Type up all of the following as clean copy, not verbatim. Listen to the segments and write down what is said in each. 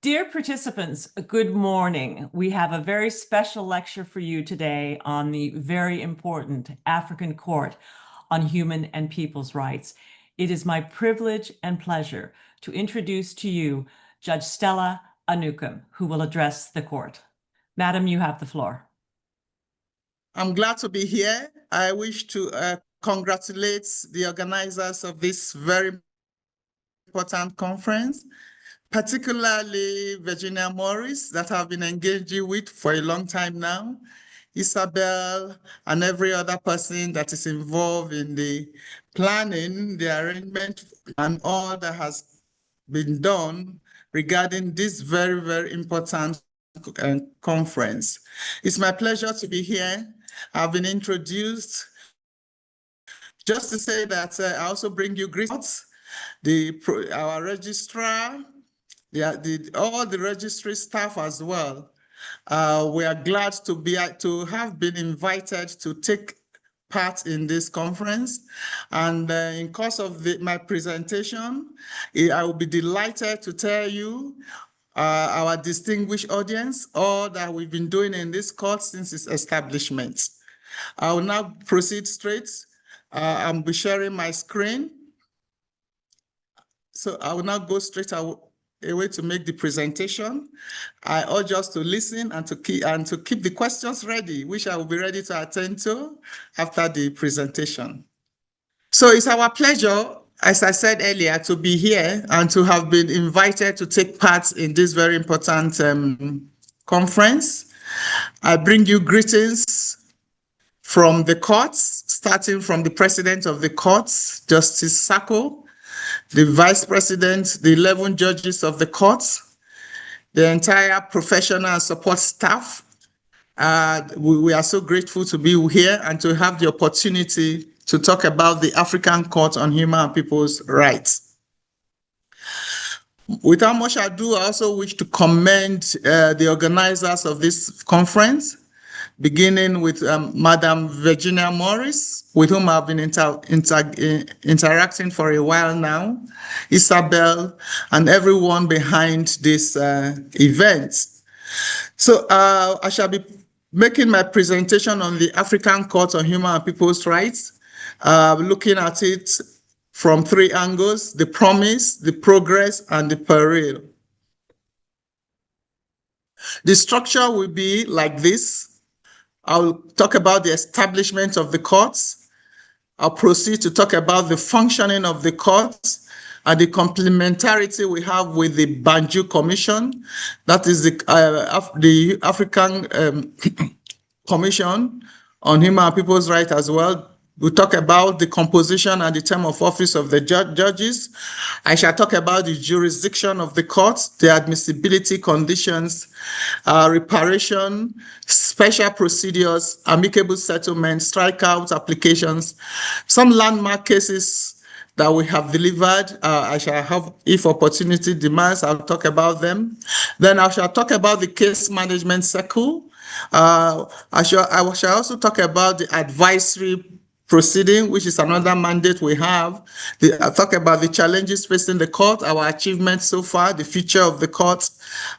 Dear participants, good morning. We have a very special lecture for you today on the very important African Court on Human and People's Rights. It is my privilege and pleasure to introduce to you Judge Stella Anukum, who will address the court. Madam, you have the floor. I'm glad to be here. I wish to congratulate the organizers of this very important conference, particularly Virginia Morris, that I've been engaging with for a long time now, Isabel, and every other person that is involved in the planning, the arrangement, and all that has been done regarding this very, very important conference. It's my pleasure to be here. I've been introduced. Just to say that I also bring you greetings. Our registrar, all the registry staff as well. We are glad to have been invited to take part in this conference. And in course of my presentation, I will be delighted to tell you, our distinguished audience, all that we've been doing in this court since its establishment. I will now proceed straight. I'll be sharing my screen. So I will now go straight away to make the presentation. I urge us to listen and to keep the questions ready, which I will be ready to attend to after the presentation. So it's our pleasure, as I said earlier, to be here and to have been invited to take part in this very important conference. I bring you greetings from the courts, starting from the president of the courts, Justice Sacco, the vice president, the 11 judges of the courts, the entire professional and support staff. We are so grateful to be here and to have the opportunity to talk about the African Court on Human and People's Rights. Without much ado, I also wish to commend the organizers of this conference, beginning with Madam Virginia Morris, with whom I've been interacting for a while now, Isabel, and everyone behind this event. So I shall be making my presentation on the African Court on Human and People's Rights, looking at it from three angles: the promise, the progress, and the peril. The structure will be like this. I'll talk about the establishment of the courts. I'll proceed to talk about the functioning of the courts and the complementarity we have with the Banjul Commission. That is the African Commission on Human and People's Rights as well. We'll talk about the composition and the term of office of the judges. I shall talk about the jurisdiction of the courts, the admissibility conditions, reparation, special procedures, amicable settlements, strikeout applications, some landmark cases that we have delivered. I shall have, if opportunity demands, I'll talk about them. Then I shall talk about the case management circle. I shall also talk about the advisory proceeding, which is another mandate we have. I'll talk about the challenges facing the court, our achievements so far, the future of the court,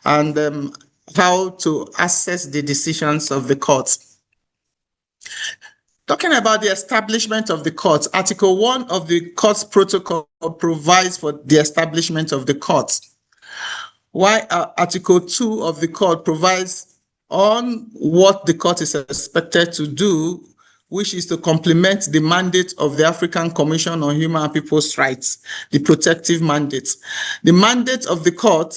and how to assess the decisions of the court. Talking about the establishment of the court, Article 1 of the court's protocol provides for the establishment of the court, while Article 2 of the court provides on what the court is expected to do, which is to complement the mandate of the African Commission on Human and People's Rights, the protective mandate. The mandate of the court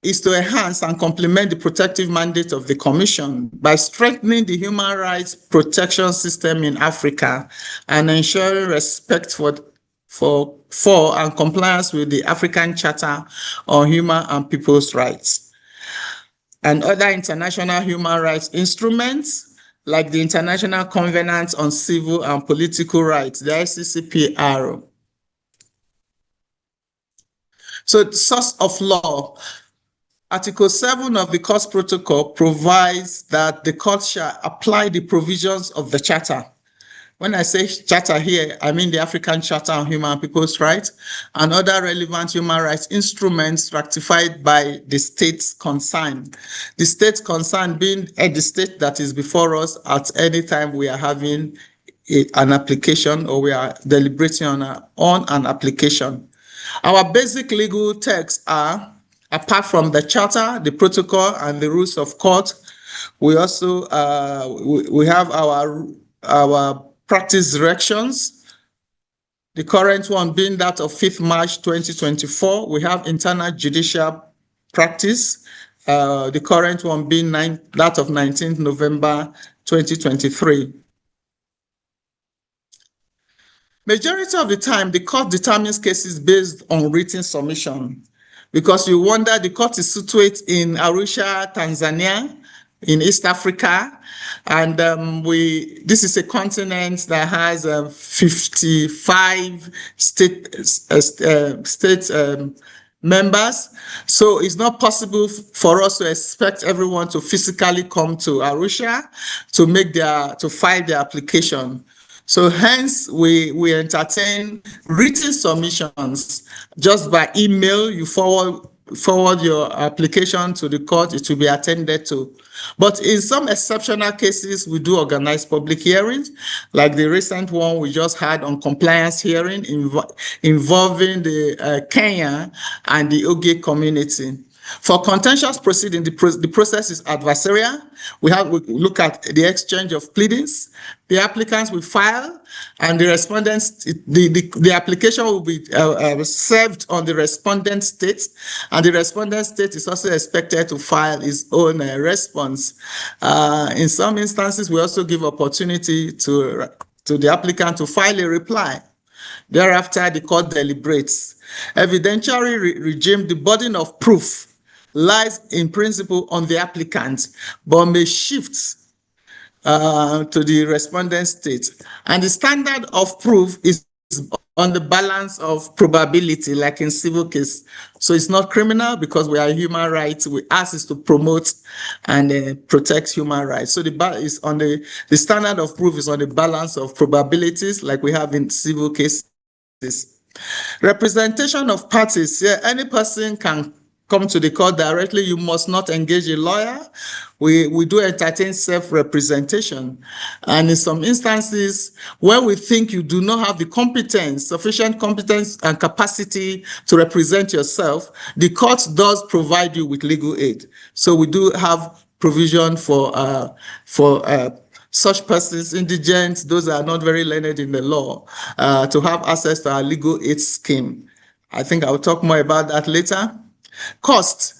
is to enhance and complement the protective mandate of the Commission by strengthening the human rights protection system in Africa and ensuring respect for and compliance with the African Charter on Human and People's Rights and other international human rights instruments, like the International Covenant on Civil and Political Rights, the ICCPR. So the source of law. Article 7 of the Court's protocol provides that the court shall apply the provisions of the Charter When I say charter here, I mean the African Charter on Human and People's Rights and other relevant human rights instruments ratified by the states concerned. The states concerned being the state that is before us at any time we are having an application or we are deliberating on an application. Our basic legal texts are, apart from the charter, the protocol, and the rules of court, we also we have our practice directions. The current one being that of 5th March 2024. We have internal judicial practice. The current one being that of 19th November 2023. Majority of the time, the court determines cases based on written submission, because you wonder, the court is situated in Arusha, Tanzania, in East Africa, and this is a continent that has 55 state members. So it's not possible for us to expect everyone to physically come to Arusha to file their application. So hence, we entertain written submissions just by email. You forward your application to the court, it will be attended to. But in some exceptional cases, we do organize public hearings, like the recent one we just had on compliance hearing involving the Kenya and the Oge community. For contentious proceeding, the process is adversarial. We look at the exchange of pleadings. The applicants will file, and the respondents, the application will be served on the respondent state, and the respondent state is also expected to file its own response. In some instances, we also give opportunity to the applicant to file a reply. Thereafter, the court deliberates. Evidentiary regime, the burden of proof lies in principle on the applicant, but may shift to the respondent state. And the standard of proof is on the balance of probability, like in civil case. So it's not criminal, because we are human rights. We ask is to promote and protect human rights. So the standard of proof is on the balance of probabilities, like we have in civil cases. Representation of parties. Yeah, any person can come to the court directly. You must not engage a lawyer. We do entertain self-representation. And in some instances, where we think you do not have the sufficient competence and capacity to represent yourself, the court does provide you with legal aid. So we do have provision for such persons, indigent, those that are not very learned in the law, to have access to our legal aid scheme. I think I'll talk more about that later. Cost,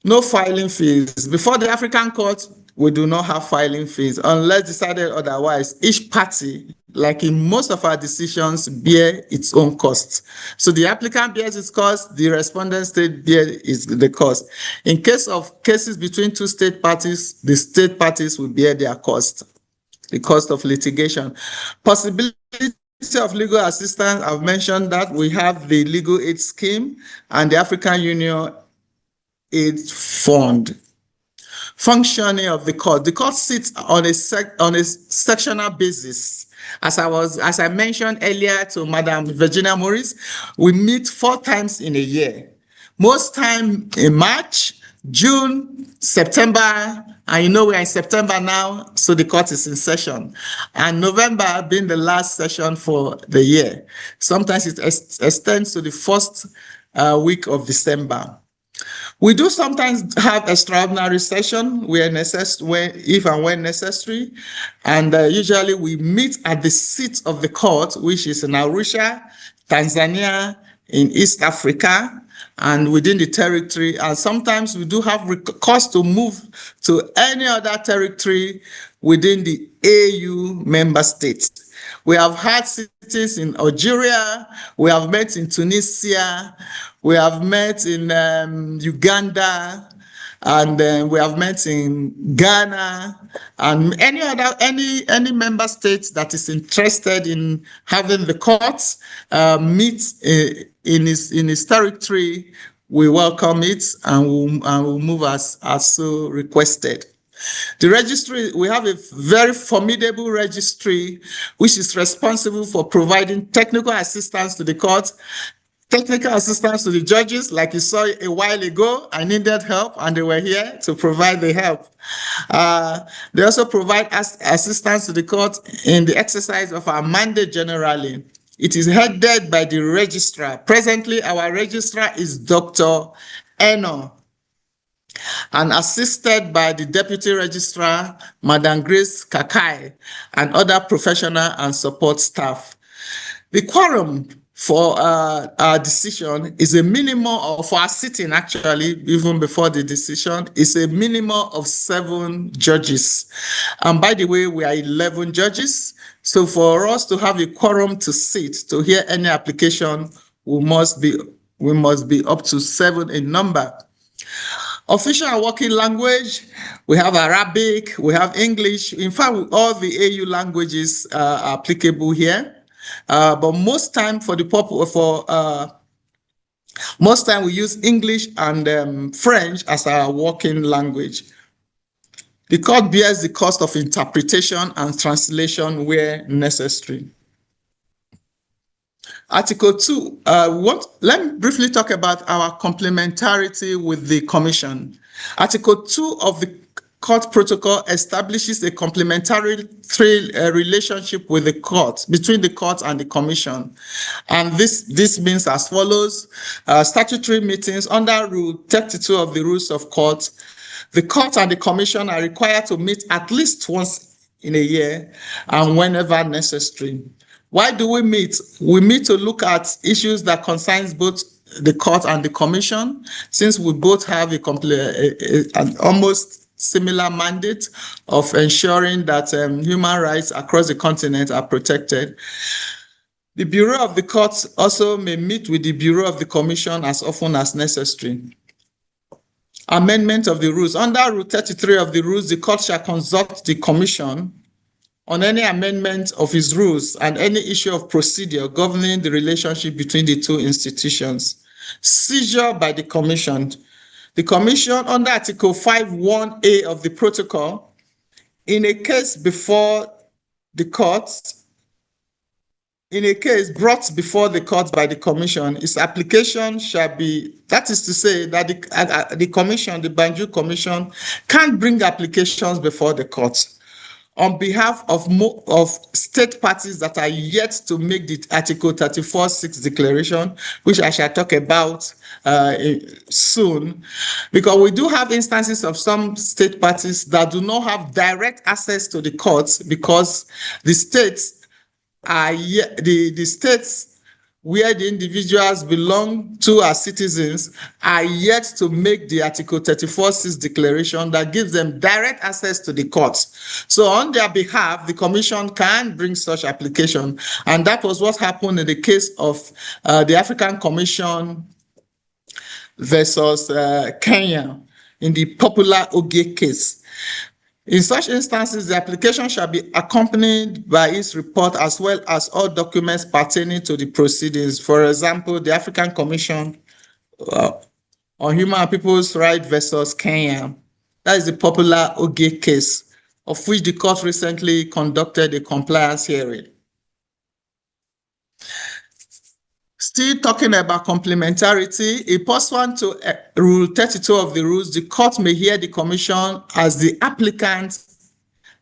no filing fees. Before the African court, we do not have filing fees unless decided otherwise. Each party, like in most of our decisions, bear its own cost. So the applicant bears its cost, the respondent state bears the cost. In case of cases between two state parties, the state parties will bear their cost, the cost of litigation. Possibility of legal assistance, I've mentioned that we have the legal aid scheme and the African Union Aid Fund. Functioning of the court. The court sits on a sectional basis. As I mentioned earlier to Madam Virginia Morris, we meet 4 times in a year. Most time in March, June, September, and you know we are in September now, so the court is in session. And November being the last session for the year. Sometimes it extends to the first week of December. We do sometimes have extraordinary session if and when necessary, and usually we meet at the seat of the court, which is in Arusha, Tanzania, in East Africa, and within the territory. And sometimes we do have recourse to move to any other territory within the AU member states. We have had cities in Algeria, we have met in Tunisia, we have met in Uganda, and we have met in Ghana, and any member state that is interested in having the courts meet in his territory. We welcome it, and we'll move as so requested. The registry, we have a very formidable registry, which is responsible for providing technical assistance to the court, technical assistance to the judges. Like you saw a while ago, I needed help and they were here to provide the help. They also provide assistance to the court in the exercise of our mandate generally. It is headed by the registrar. Presently, our registrar is Dr. Eno, and assisted by the deputy registrar, Madam Grace Kakai, and other professional and support staff. The quorum for our decision is a minimum of, for our sitting actually, even before the decision, is a minimum of 7 judges. And by the way, we are 11 judges. So for us to have a quorum to sit, to hear any application, we must be up to 7 in number. Official and working language, we have Arabic, we have English. In fact, all the AU languages are applicable here. But most time most time we use English and French as our working language. The court bears the cost of interpretation and translation where necessary. Article 2, let me briefly talk about our complementarity with the Commission. Article 2 of the Court Protocol establishes a complementary relationship with the court, between the court and the Commission. And this means as follows: statutory meetings under Rule 32 of the Rules of Court. The court and the Commission are required to meet at least once in a year and whenever necessary. Why do we meet? We meet to look at issues that concerns both the court and the Commission, since we both have an almost similar mandate of ensuring that human rights across the continent are protected. The Bureau of the Court also may meet with the Bureau of the Commission as often as necessary. Amendment of the rules. Under Rule 33 of the rules, the court shall consult the Commission on any amendment of its rules and any issue of procedure governing the relationship between the two institutions. Seizure by the Commission. The Commission, under Article 5(1)(a) of the Protocol, in a case before the court, in a case brought before the court by the Commission, its application shall be, that is to say that the Commission, the Banjul Commission, can't bring applications before the court on behalf of state parties that are yet to make the Article 34(6) declaration, which I shall talk about soon, because we do have instances of some state parties that do not have direct access to the courts because the states are the states where the individuals belong to as citizens are yet to make the Article 34(6) declaration that gives them direct access to the courts. So on their behalf, the Commission can bring such application. And that was what happened in the case of the African Commission versus Kenya in the popular Ogie case. In such instances, the application shall be accompanied by its report as well as all documents pertaining to the proceedings. For example, the African Commission on Human and People's Rights versus Kenya. That is the popular Ogie case, of which the court recently conducted a compliance hearing. Still talking about complementarity, in pursuant to Rule 32 of the rules, the court may hear the Commission as the applicant,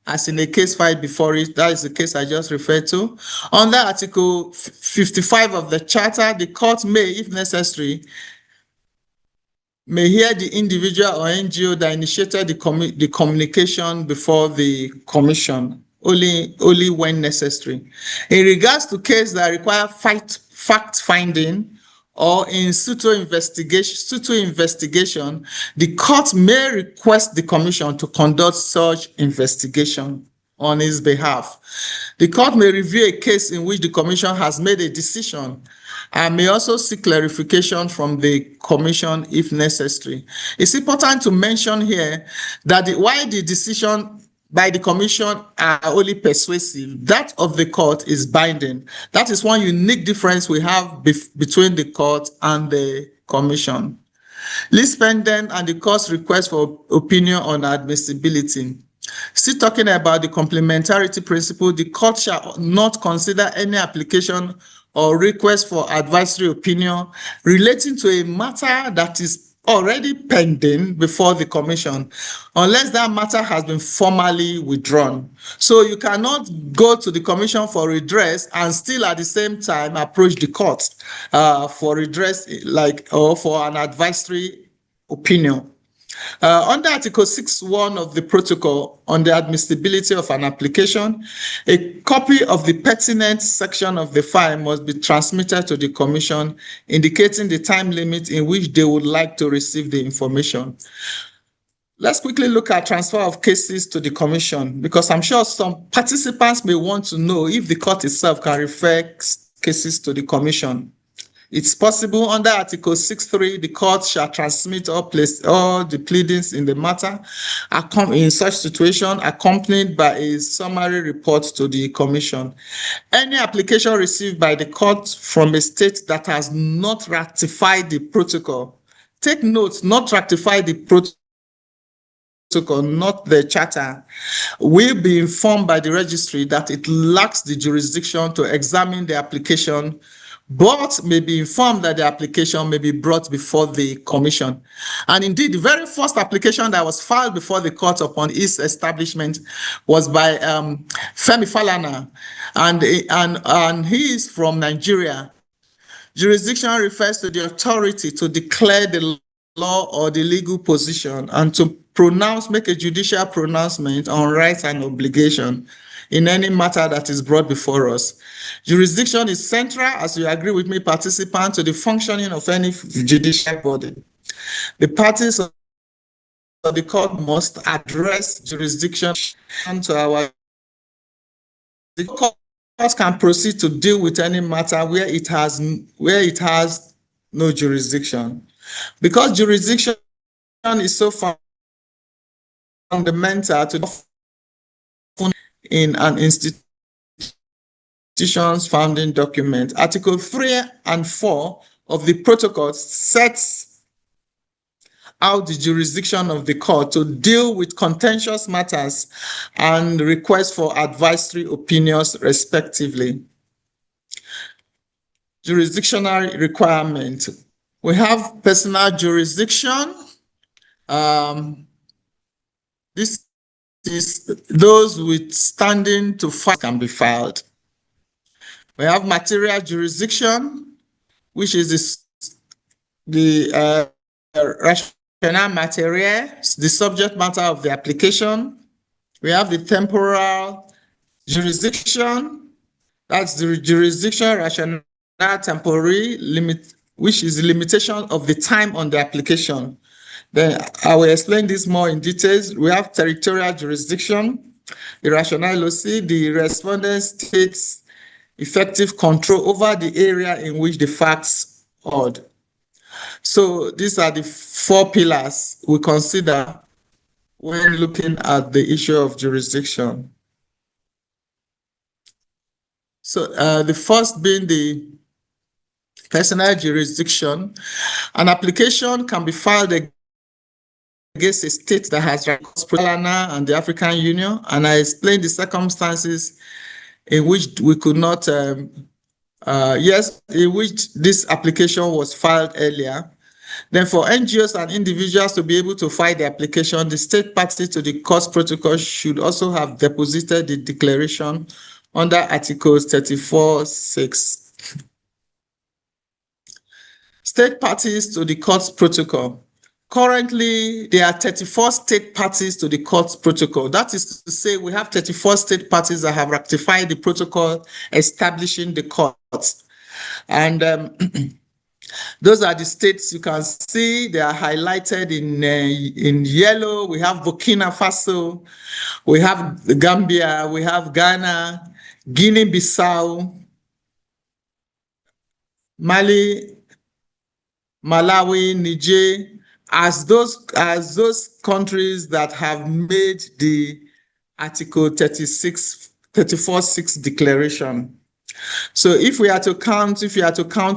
as in a case filed before it. That is the case I just referred to. Under Article 55 of the Charter, the court may, if necessary, may hear the individual or NGO that initiated the communication before the Commission, only when necessary. In regards to cases that require fact-finding or in situ investigation, the court may request the Commission to conduct such investigation on its behalf. The court may review a case in which the Commission has made a decision and may also seek clarification from the Commission if necessary. It's important to mention here that while the decision by the Commission are only persuasive, that of the court is binding. That is one unique difference we have between the court and the Commission. List pendant and the court's request for opinion on admissibility. Still talking about the complementarity principle, the court shall not consider any application or request for advisory opinion relating to a matter that is already pending before the commission, unless that matter has been formally withdrawn. So you cannot go to the commission for redress and still at the same time approach the court for redress, or for an advisory opinion. Under Article 6.1 of the protocol on the admissibility of an application, a copy of the pertinent section of the file must be transmitted to the Commission, indicating the time limit in which they would like to receive the information. Let's quickly look at transfer of cases to the Commission, because I'm sure some participants may want to know if the court itself can refer cases to the Commission. It's possible. Under Article 6.3, the court shall transmit or place all the pleadings in the matter in such situation accompanied by a summary report to the Commission. Any application received by the court from a state that has not ratified the protocol, take note, not ratified the protocol, not the charter, will be informed by the registry that it lacks the jurisdiction to examine the application, but may be informed that the application may be brought before the commission. And indeed, the very first application that was filed before the court upon its establishment was by Femi Falana, and he is from Nigeria. Jurisdiction refers to the authority to declare the law or the legal position and to make a judicial pronouncement on rights and obligation in any matter that is brought before us. Jurisdiction is central, as you agree with me, participant, to the functioning of any judicial body. The parties of the court must address jurisdiction to our. The court can proceed to deal with any matter where it has no jurisdiction. Because jurisdiction is so fundamental to in an institution's founding document. Article 3 and 4 of the protocol sets out the jurisdiction of the court to deal with contentious matters and requests for advisory opinions, respectively. Jurisdictional requirement. We have personal jurisdiction. This is those with standing to file can be filed. We have material jurisdiction, which is the rational material, the subject matter of the application. We have the temporal jurisdiction, that's the jurisdiction rational temporary limit, which is the limitation of the time on the application. Then I will explain this more in details. We have territorial jurisdiction, the rationale OC, the respondent states effective control over the area in which the facts hold. So these are the 4 pillars we consider when looking at the issue of jurisdiction. So the first being the personal jurisdiction. An application can be filed against a state that has Falana and the African Union, and I explained the circumstances in which we could not, in which this application was filed earlier. Then for NGOs and individuals to be able to file the application, the state party to the court protocol should also have deposited the declaration under Article 34(6). State parties to the court protocol. Currently, there are 34 state parties to the court protocol. That is to say, we have 34 state parties that have ratified the protocol establishing the courts. And those are the states you can see. They are highlighted in yellow. We have Burkina Faso, we have Gambia, we have Ghana, Guinea-Bissau, Mali, Malawi, Niger, as those countries that have made the Article 34(6) declaration. So if you are to count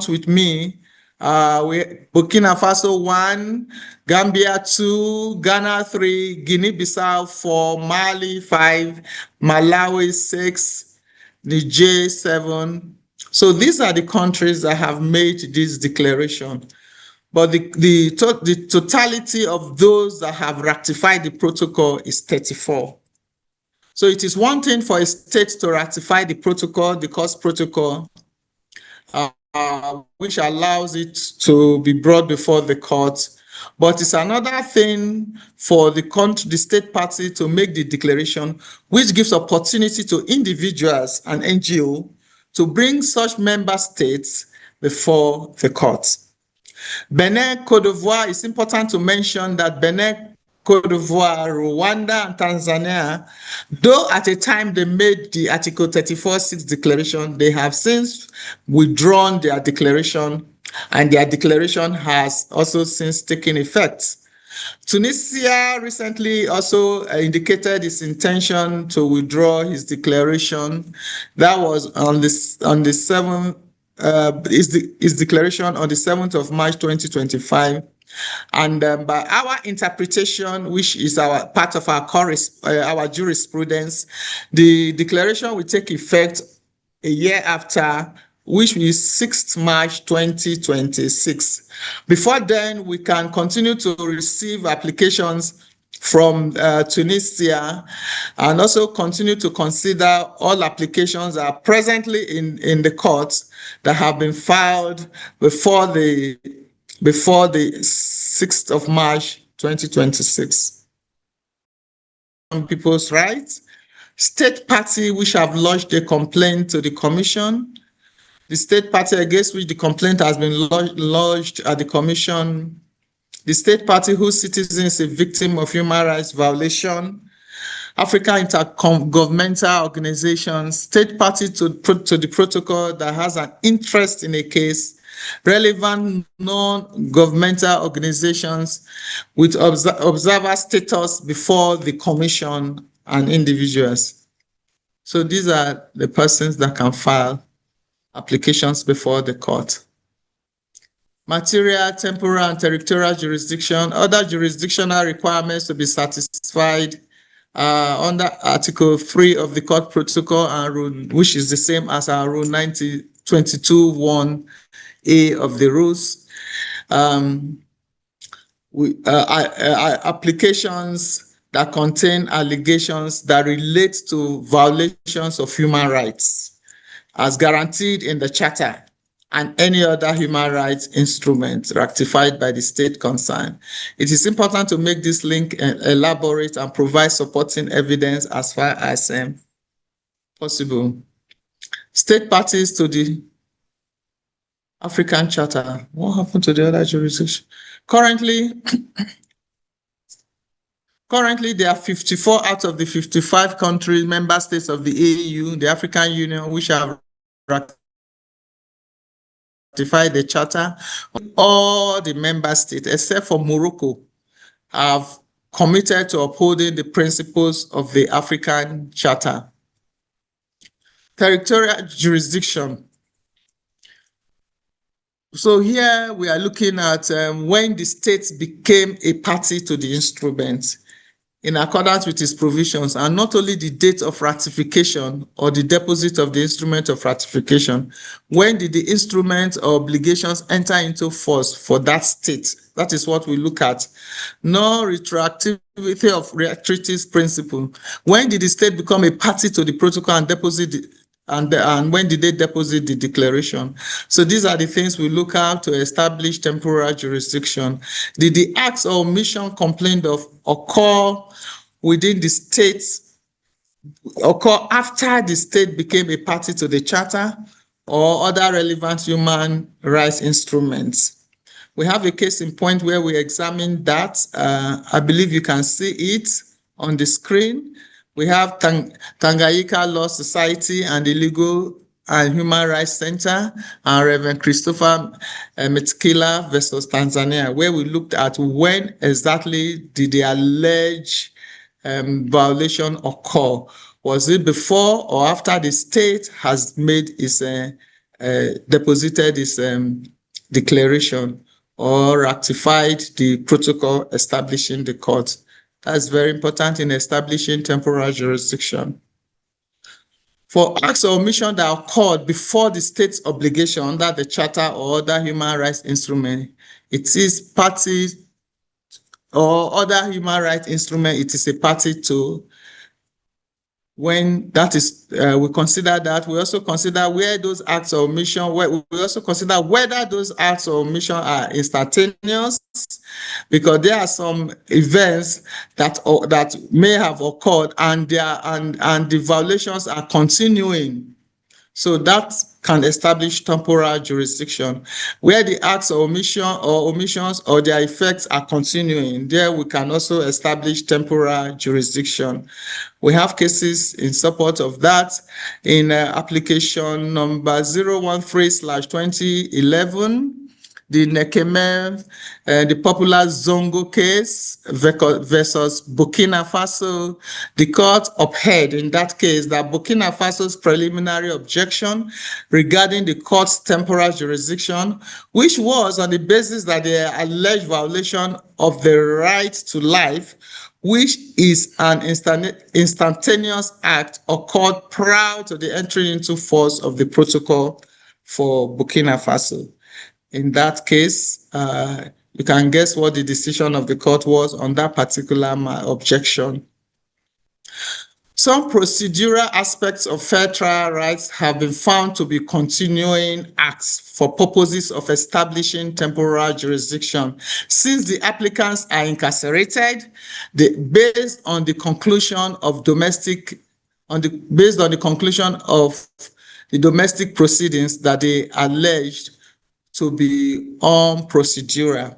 with me, Burkina Faso 1, Gambia 2, Ghana 3, Guinea-Bissau 4, Mali 5, Malawi 6, Niger 7. So these are the countries that have made this declaration. But the totality of those that have ratified the protocol is 34. So it is one thing for a state to ratify the protocol, the COS protocol, which allows it to be brought before the court. But it's another thing for the state party to make the declaration, which gives opportunity to individuals and NGO to bring such member states before the court. Benin, Cote d'Ivoire, it's important to mention that Benin, Cote d'Ivoire, Rwanda, and Tanzania, though at a time they made the Article 34.6 declaration, they have since withdrawn their declaration, and their declaration has also since taken effect. Tunisia recently also indicated its intention to withdraw his declaration. That was on the 7th, his declaration on the 7th of March 2025. And by our interpretation, which is our part of our jurisprudence, the declaration will take effect a year after, which is 6th March 2026. Before then, we can continue to receive applications from Tunisia, and also continue to consider all applications that are presently in the courts that have been filed before the 6th of March 2026. On people's rights, state party which have lodged a complaint to the commission, the state party against which the complaint has been lodged at the commission, the state party whose citizen is a victim of human rights violation, African intergovernmental organizations, state party to the protocol that has an interest in a case, relevant non-governmental organizations with observer status before the commission, and individuals. So these are the persons that can file applications before the court. Material, temporal, and territorial jurisdiction, other jurisdictional requirements to be satisfied under Article 3 of the Court Protocol, and rule, which is the same as our Rule 22(1)A of the rules. Applications that contain allegations that relate to violations of human rights as guaranteed in the Charter and any other human rights instrument ratified by the state concerned. It is important to make this link elaborate and provide supporting evidence as far as possible. State parties to the African Charter. What happened to the other jurisdiction? Currently, there are 54 out of the 55 countries, member states of the AU, the African Union, which have ratified the Charter. All the member states, except for Morocco, have committed to upholding the principles of the African Charter. Territorial jurisdiction. So here we are looking at when the state became a party to the instrument in accordance with its provisions, and not only the date of ratification or the deposit of the instrument of ratification, when did the instrument or obligations enter into force for that state? That is what we look at. No retroactivity of treaties principle. When did the state become a party to the protocol and deposit and when did they deposit the declaration? So these are the things we look at to establish temporal jurisdiction. Did the acts or omission complained of occur within the states, occur after the state became a party to the Charter or other relevant human rights instruments? We have a case in point where we examine that. I believe you can see it on the screen. We have Tanganyika Law Society and the Legal and Human Rights Center and Reverend Christopher Metkila versus Tanzania, where we looked at when exactly did the alleged violation occur. Was it before or after the state has made its deposited its declaration or ratified the protocol establishing the court. That's very important in establishing temporal jurisdiction. For acts of omission that occurred before the state's obligation under the Charter or other human rights instrument, it is party or other human rights instrument, it is a party to. When that is, we consider that. We also consider where those acts of omission, we also consider whether those acts of omission are instantaneous, because there are some events that may have occurred and the violations are continuing. So that can establish temporal jurisdiction. Where the acts of omission or omissions or their effects are continuing, there we can also establish temporal jurisdiction. We have cases in support of that in application number 013/2011, the Nekeme, the popular Zongo case versus Burkina Faso. The court upheld in that case that Burkina Faso's preliminary objection regarding the court's temporal jurisdiction, which was on the basis that the alleged violation of the right to life, which is an instantaneous act, occurred prior to the entry into force of the protocol for Burkina Faso. In that case, you can guess what the decision of the court was on that particular objection. Some procedural aspects of fair trial rights have been found to be continuing acts for purposes of establishing temporal jurisdiction. Since the applicants are incarcerated, based on the conclusion of the domestic proceedings that they alleged to be unprocedural.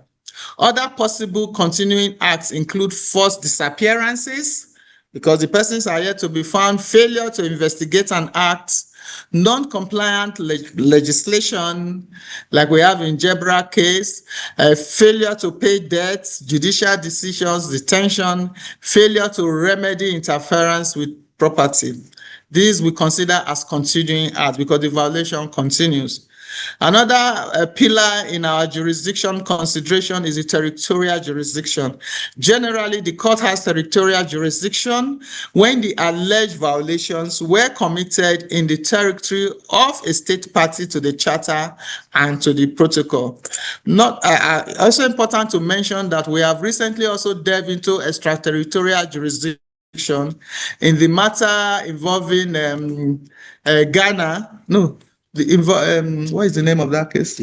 Other possible continuing acts include forced disappearances, because the persons are yet to be found, failure to investigate an act, non-compliant legislation, like we have in Jebra case, failure to pay debts, judicial decisions, detention, failure to remedy interference with property. These we consider as continuing acts because the violation continues. Another pillar in our jurisdiction consideration is the territorial jurisdiction. Generally, the court has territorial jurisdiction when the alleged violations were committed in the territory of a state party to the charter and to the protocol. Also important to mention that we have recently also delved into extraterritorial jurisdiction in the matter involving Ghana. No. What is the name of that case?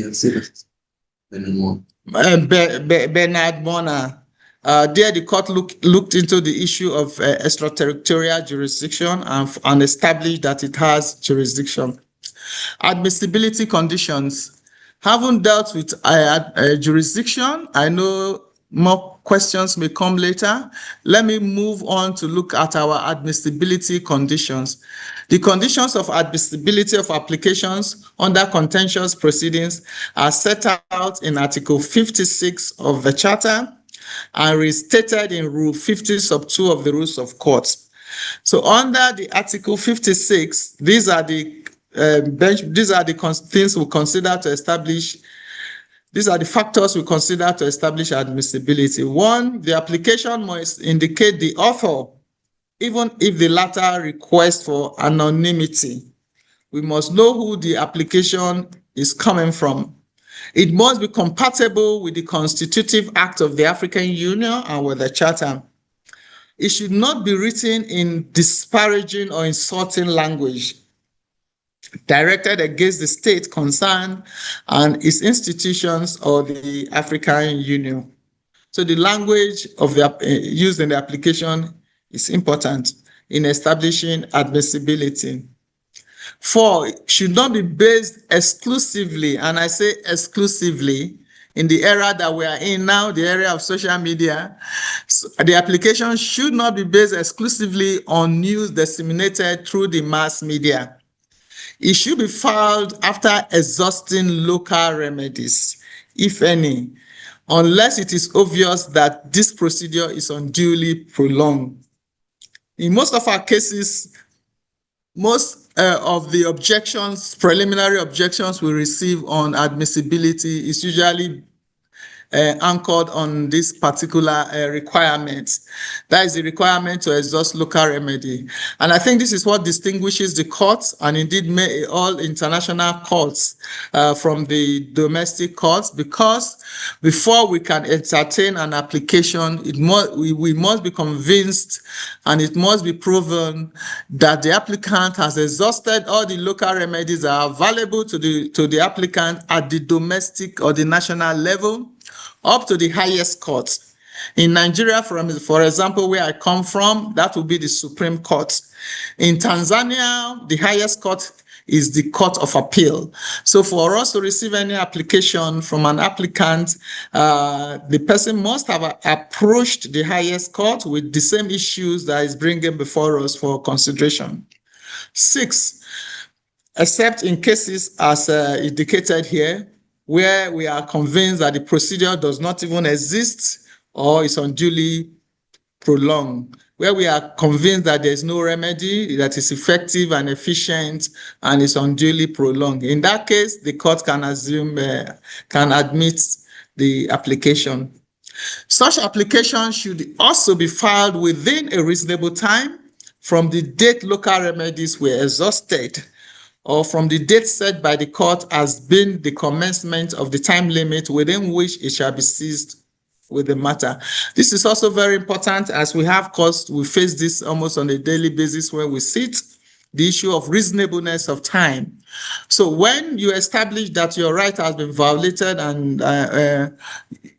Bernard Mona. There, the court looked into the issue of extraterritorial jurisdiction and established that it has jurisdiction. Admissibility conditions. Haven't dealt with jurisdiction. I know more questions may come later. Let me move on to look at our admissibility conditions. The conditions of admissibility of applications under contentious proceedings are set out in Article 56 of the Charter and restated in Rule 50(2) of the Rules of Courts. So under the Article 56, these are the things we consider to establish. These are the factors we consider to establish admissibility. One, the application must indicate the author, even if the latter requests for anonymity. We must know who the application is coming from. It must be compatible with the Constitutive Act of the African Union and with the Charter. It should not be written in disparaging or insulting language directed against the state concerned and its institutions or the African Union. So the language of used in the application is important in establishing admissibility. 4, it should not be based exclusively, and I say exclusively, in the era that we are in now, the area of social media. So the application should not be based exclusively on news disseminated through the mass media. It should be filed after exhausting local remedies, if any, unless it is obvious that this procedure is unduly prolonged. In most of our cases, most of the objections, preliminary objections we receive on admissibility is usually anchored on this particular requirement. That is the requirement to exhaust local remedy. And I think this is what distinguishes the courts and indeed all international courts from the domestic courts, because before we can entertain an application, we must be convinced and it must be proven that the applicant has exhausted all the local remedies that are available to the applicant at the domestic or the national level, up to the highest court. In Nigeria, for example, where I come from, that will be the Supreme Court. In Tanzania, the highest court is the Court of Appeal. So for us to receive any application from an applicant, the person must have approached the highest court with the same issues that is bringing before us for consideration. 6, except in cases as indicated here, where we are convinced that the procedure does not even exist or is unduly prolonged, where we are convinced that there is no remedy that is effective and efficient and is unduly prolonged. In that case, the court can admit the application. Such application should also be filed within a reasonable time from the date local remedies were exhausted, or from the date set by the court as being the commencement of the time limit within which it shall be seized with the matter. This is also very important, as we face this almost on a daily basis when we sit, the issue of reasonableness of time. So when you establish that your right has been violated and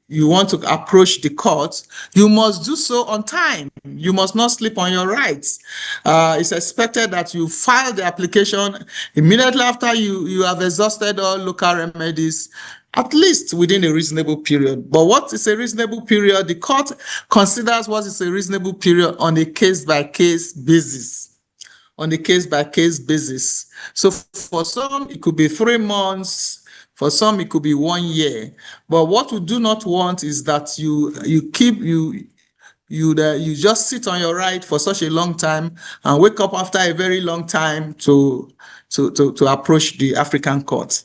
you want to approach the court, you must do so on time. You must not sleep on your rights. It's expected that you file the application immediately after you have exhausted all local remedies, at least within a reasonable period. But what is a reasonable period? The court considers what is a reasonable period on a case-by-case basis. So for some, it could be 3 months. For some, it could be 1 year. But what we do not want is that you just sit on your right for such a long time and wake up after a very long time to approach the African court.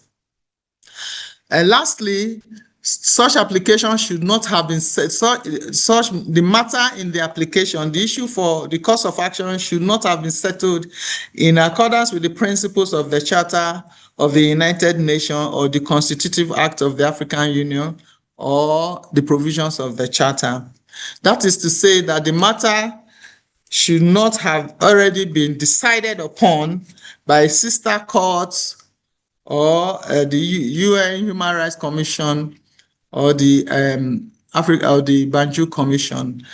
And lastly, such application should not have been set. The matter in the application, the issue for the course of action should not have been settled in accordance with the principles of the Charter of the United Nations or the Constitutive Act of the African Union or the provisions of the Charter. That is to say that the matter should not have already been decided upon by sister courts or the UN Human Rights Commission or the the Banjul Commission.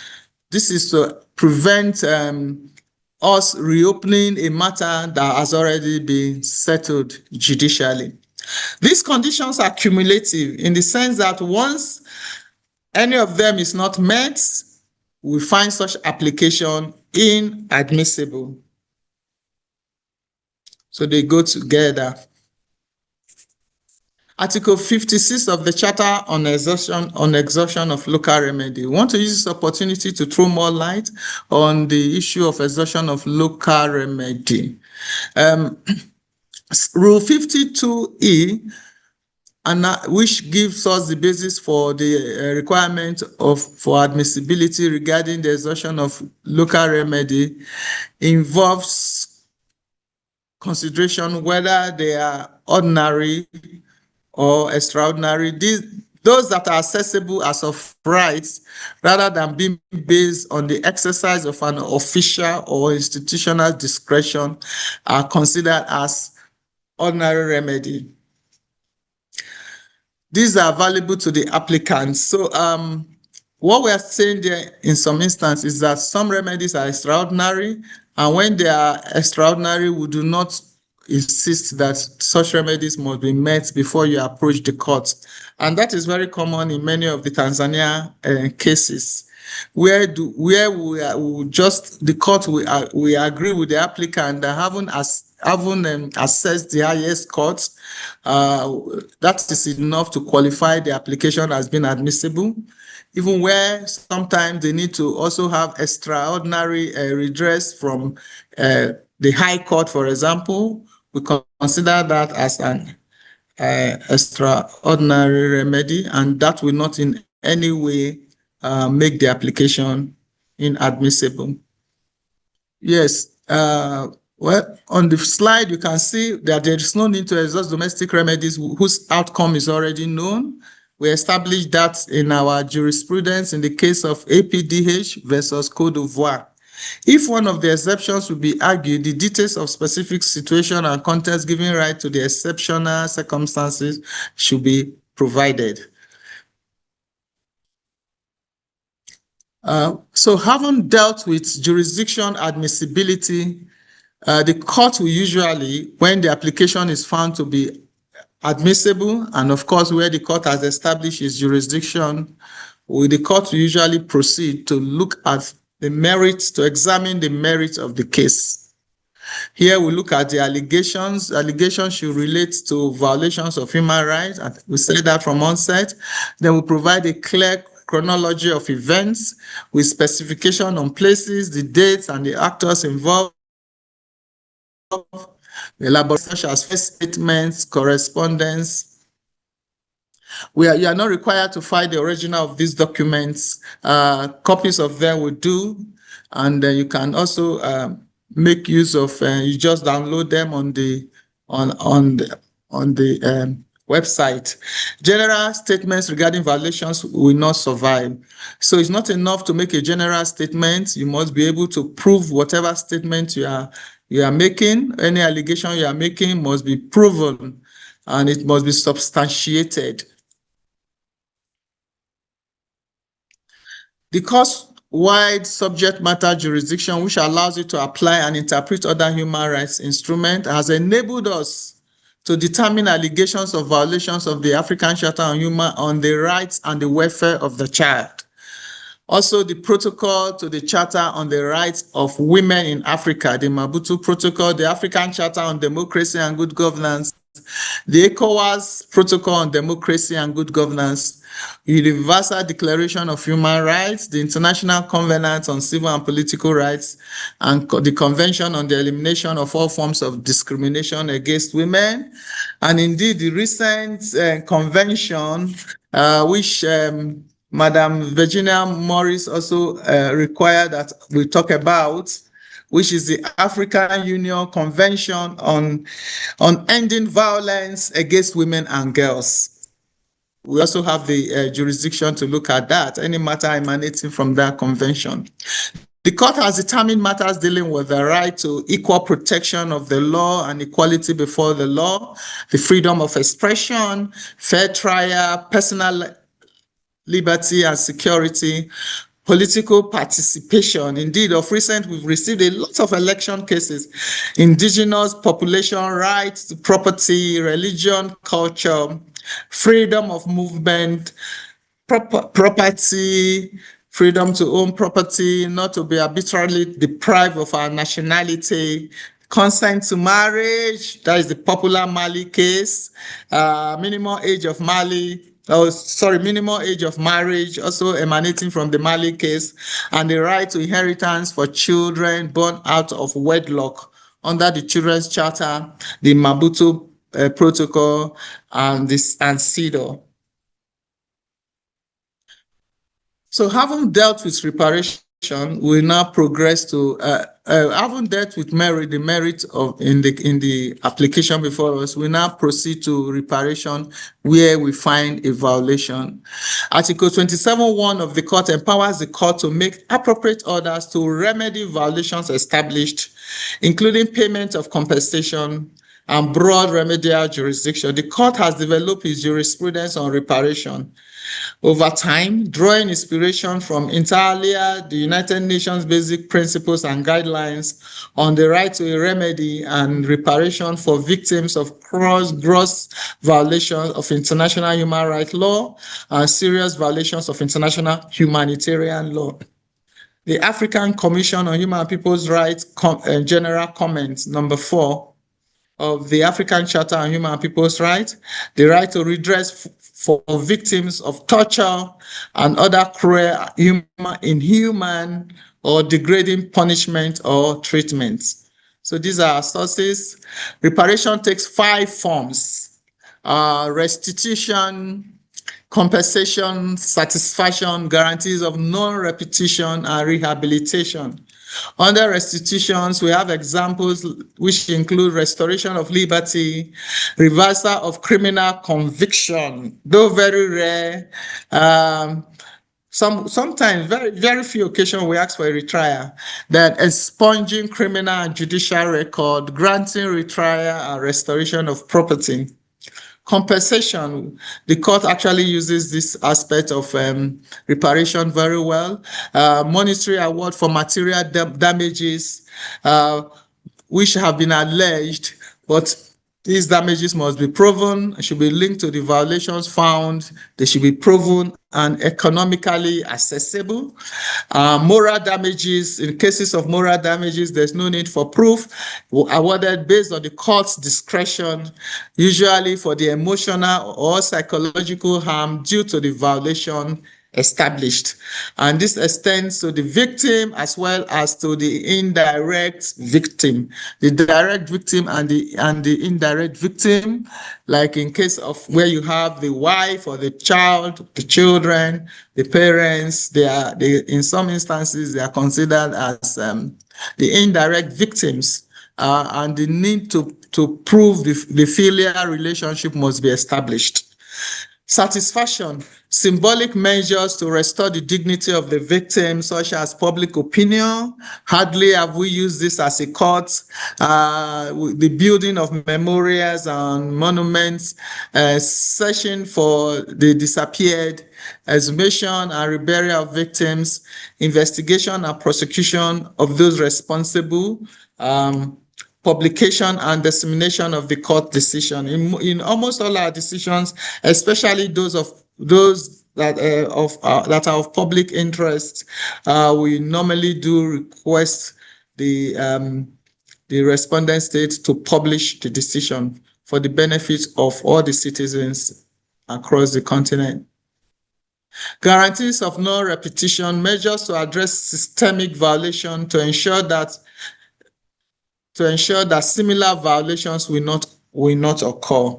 This is to prevent us reopening a matter that has already been settled judicially. These conditions are cumulative in the sense that once any of them is not met, we find such application inadmissible. So they go together. Article 56 of the Charter on exhaustion of local remedy. We want to use this opportunity to throw more light on the issue of exhaustion of local remedy. Rule 52E, which gives us the basis for the requirement for admissibility regarding the exhaustion of local remedy, involves consideration whether they are ordinary or extraordinary, those that are accessible as of rights rather than being based on the exercise of an official or institutional discretion are considered as ordinary remedy. These are available to the applicants. So what we are saying there in some instances is that some remedies are extraordinary, and when they are extraordinary, we do not insist that such remedies must be met before you approach the court. And that is very common in many of the Tanzania cases, where the court we agree with the applicant that haven't assessed the highest court. That is enough to qualify the application as being admissible, even where sometimes they need to also have extraordinary redress from the the High Court, for example, we consider that as an extraordinary remedy, and that will not in any way make the application inadmissible. Yes, well, on the slide, you can see that there is no need to exhaust domestic remedies whose outcome is already known. We established that in our jurisprudence in the case of APDH versus Côte d'Ivoire. If one of the exceptions will be argued, the details of specific situation and context giving right to the exceptional circumstances should be provided. So having dealt with jurisdiction admissibility, the court will usually, when the application is found to be admissible, and of course where the court has established its jurisdiction, the court will usually proceed to look at the merits, to examine the merits of the case. Here we look at the allegations. Allegations should relate to violations of human rights. And we say that from onset. Then we provide a clear chronology of events with specification on places, the dates, and the actors involved. Elaborate such as first statements, correspondence. You are not required to file the original of these documents. Copies of them will do, and you can also make use of. You just download them on the website. General statements regarding violations will not survive. So it's not enough to make a general statement. You must be able to prove whatever statement you are making. Any allegation you are making must be proven, and it must be substantiated. The court-wide subject matter jurisdiction, which allows you to apply and interpret other human rights instruments, has enabled us to determine allegations of violations of the African Charter on the rights and the welfare of the child. Also, the protocol to the Charter on the Rights of Women in Africa, the Maputo Protocol, the African Charter on Democracy and Good Governance, the ECOWAS Protocol on Democracy and Good Governance, Universal Declaration of Human Rights, the International Covenant on Civil and Political Rights, and the Convention on the Elimination of All Forms of Discrimination Against Women, and indeed the recent convention, which Madam Virginia Morris also required that we talk about, which is the African Union Convention on Ending Violence Against Women and Girls. We also have the jurisdiction to look at that, any matter emanating from that convention. The court has determined matters dealing with the right to equal protection of the law and equality before the law, the freedom of expression, fair trial, personal liberty and security, political participation. Indeed, of recent, we've received a lot of election cases, indigenous population rights, property, religion, culture, freedom of movement, property, freedom to own property, not to be arbitrarily deprived of our nationality, consent to marriage, that is the popular Mali case, minimum age of marriage, also emanating from the Mali case, and the right to inheritance for children born out of wedlock under the Children's Charter, the Maputo Protocol, and CEDAW. So having dealt with reparation, we now progress to having dealt with the merit of in the application before us. We now proceed to reparation where we find a violation. Article 27(1) of the court empowers the court to make appropriate orders to remedy violations established, including payment of compensation and broad remedial jurisdiction. The court has developed its jurisprudence on reparation over time, drawing inspiration from inter alia, the United Nations Basic Principles and Guidelines on the right to a remedy and reparation for victims of gross violations of international human rights law and serious violations of international humanitarian law. The African Commission on Human and People's Rights General Comment number 4 of the African Charter on Human and People's Rights, the right to redress for victims of torture and other cruel, inhuman, or degrading punishment or treatment. So these are our sources. Reparation takes 5 forms: restitution, compensation, satisfaction, guarantees of non-repetition, and rehabilitation. Under restitutions, we have examples which include restoration of liberty, reversal of criminal conviction, though very rare. Sometimes, very few occasions, we ask for a retrial. Then expunging criminal and judicial record, granting retrial and restoration of property. Compensation, the court actually uses this aspect of reparation very well. Monetary award for material damages, which have been alleged, but these damages must be proven, should be linked to the violations found, they should be proven and economically accessible. Moral damages, in cases of moral damages, there's no need for proof, awarded based on the court's discretion, usually for the emotional or psychological harm due to the violation established. And this extends to the victim as well as to the indirect victim. The direct victim and the indirect victim, like in case of where you have the wife or the child, the children, the parents, in some instances they are considered as the indirect victims, and the need to prove the filial relationship must be established. Satisfaction, symbolic measures to restore the dignity of the victim, such as public opinion. Hardly have we used this as a court. The building of memorials and monuments, searching for the disappeared, exhumation and reburial of victims, investigation and prosecution of those responsible, publication and dissemination of the court decision. In almost all our decisions, especially those that are of public interest, we normally do request the respondent state to publish the decision for the benefit of all the citizens across the continent. Guarantees of non-repetition, measures to address systemic violation to ensure that similar violations will not occur,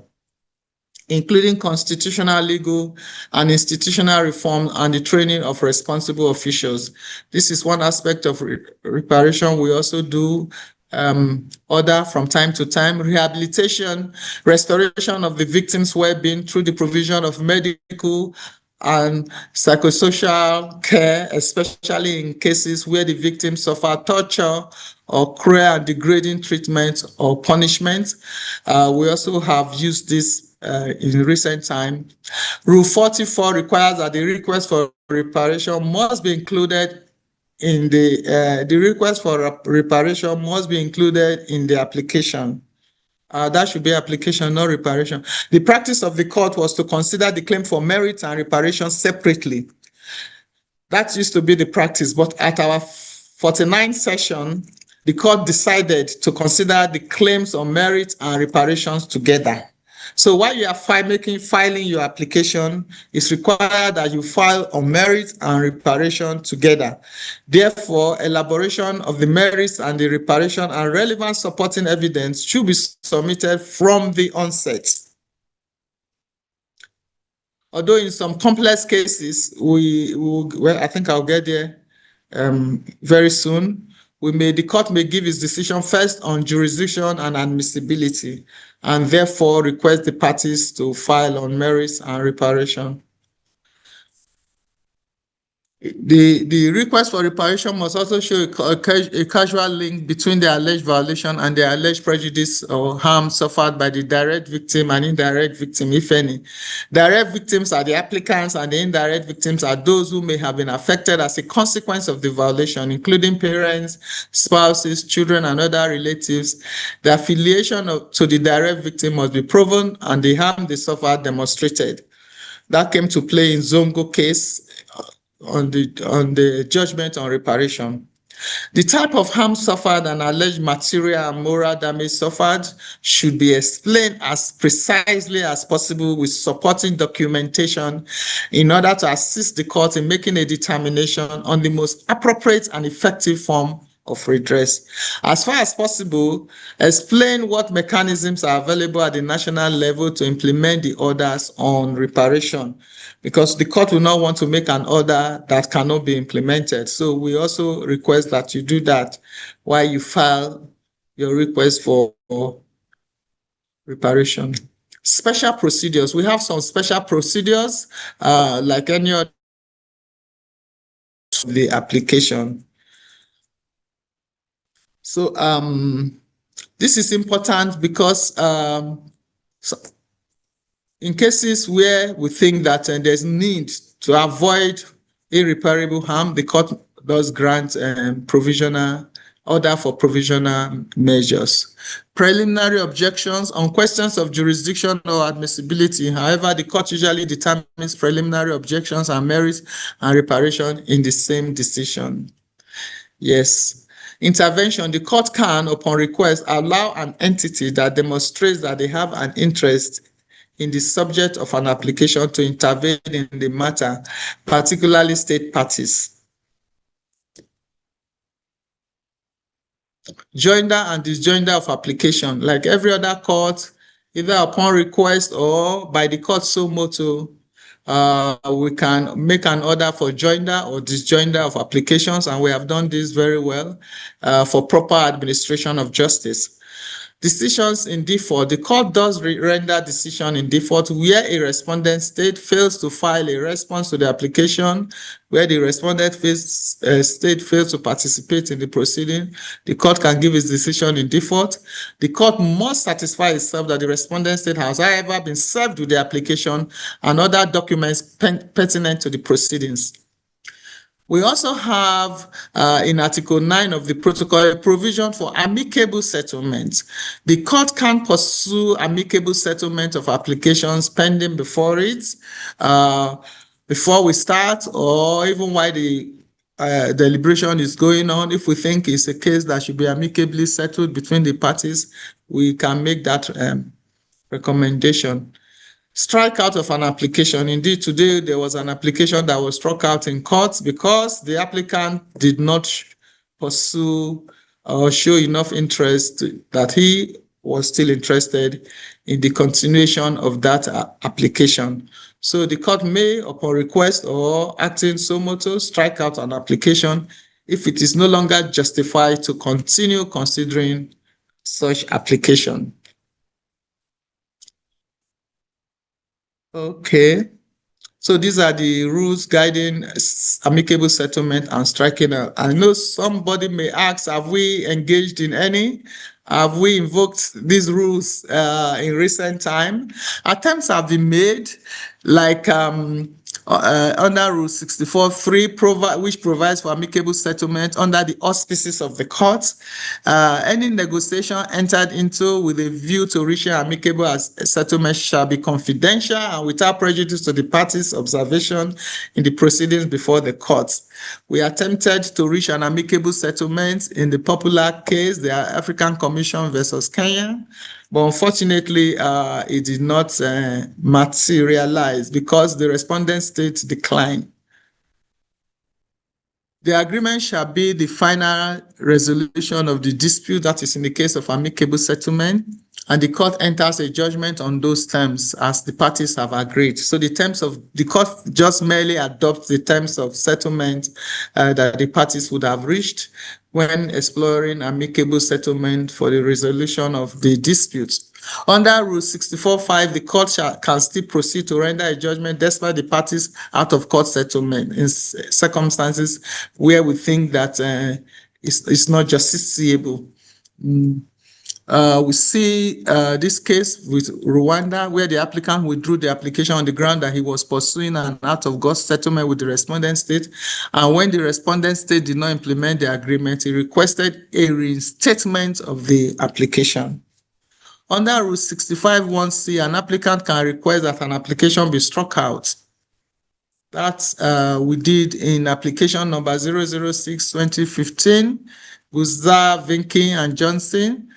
including constitutional, legal, and institutional reform and the training of responsible officials. This is one aspect of reparation. We also do order from time to time. Rehabilitation, restoration of the victim's well-being through the provision of medical and psychosocial care, especially in cases where the victim suffered torture or cruel and degrading treatment or punishment. We also have used this in recent time. Rule 44 requires that the request for reparation must be included in the request for reparation must be included in the application. That should be application, not reparation. The practice of the court was to consider the claim for merit and reparation separately. That used to be the practice, but at our 49th session, the court decided to consider the claims on merit and reparations together. So while you are filing your application, it's required that you file on merit and reparation together. Therefore, elaboration of the merits and the reparation and relevant supporting evidence should be submitted from the onset. Although in some complex cases, I think I'll get there very soon. The court may give its decision first on jurisdiction and admissibility, and therefore request the parties to file on merits and reparation. The request for reparation must also show a causal link between the alleged violation and the alleged prejudice or harm suffered by the direct victim and indirect victim, if any. Direct victims are the applicants, and the indirect victims are those who may have been affected as a consequence of the violation, including parents, spouses, children, and other relatives. The affiliation to the direct victim must be proven and the harm they suffered demonstrated. That came to play in Zongo case on the judgment on reparation. The type of harm suffered and alleged material and moral damage suffered should be explained as precisely as possible with supporting documentation in order to assist the court in making a determination on the most appropriate and effective form of redress. As far as possible, explain what mechanisms are available at the national level to implement the orders on reparation, because the court will not want to make an order that cannot be implemented. So we also request that you do that while you file your request for reparation. Special procedures. We have some special procedures like any other the application. So this is important because so in cases where we think that there's need to avoid irreparable harm, the court does grant provisional order for provisional measures. Preliminary objections on questions of jurisdiction or admissibility. However, the court usually determines preliminary objections and merits and reparation in the same decision. Yes. Intervention. The court can, upon request, allow an entity that demonstrates that they have an interest in the subject of an application to intervene in the matter, particularly state parties. Joinder and disjoinder of application. Like every other court, either upon request or by the court so motu, we can make an order for joinder or disjoinder of applications, and we have done this very well for proper administration of justice. Decisions in default. The court does render decision in default where a respondent state fails to file a response to the application, where the respondent state fails to participate in the proceeding. The court can give its decision in default. The court must satisfy itself that the respondent state has, however, been served with the application and other documents pertinent to the proceedings. We also have in Article 9 of the protocol a provision for amicable settlement. The court can pursue amicable settlement of applications pending before it, before we start, or even while the deliberation is going on. If we think it's a case that should be amicably settled between the parties, we can make that recommendation. Strike out of an application. Indeed, today there was an application that was struck out in court because the applicant did not pursue or show enough interest that he was still interested in the continuation of that application. So the court may, upon request or acting so motu, strike out an application if it is no longer justified to continue considering such application. Okay, so these are the rules guiding amicable settlement and striking out. I know somebody may ask, have we engaged in any? Have we invoked these rules in recent time? Attempts have been made, like under Rule 64.3, which provides for amicable settlement under the auspices of the court. Any negotiation entered into with a view to reaching amicable settlement shall be confidential and without prejudice to the parties' observation in the proceedings before the court. We attempted to reach an amicable settlement in the popular case, the African Commission versus Kenya, but unfortunately, it did not materialize because the respondent state declined. The agreement shall be the final resolution of the dispute, that is in the case of amicable settlement, and the court enters a judgment on those terms as the parties have agreed. So the terms of the court just merely adopts the terms of settlement that the parties would have reached when exploring amicable settlement for the resolution of the disputes. Under Rule 64.5, the court can still proceed to render a judgment despite the parties out of court settlement in circumstances where we think that it's not justiciable. We see this case with Rwanda, where the applicant withdrew the application on the ground that he was pursuing an out-of-court settlement with the respondent state. And when the respondent state did not implement the agreement, he requested a reinstatement of the application. Under Rule 65.1c, an applicant can request that an application be struck out. That we did in application number 006-2015, Guzza, Vinky, and Johnson.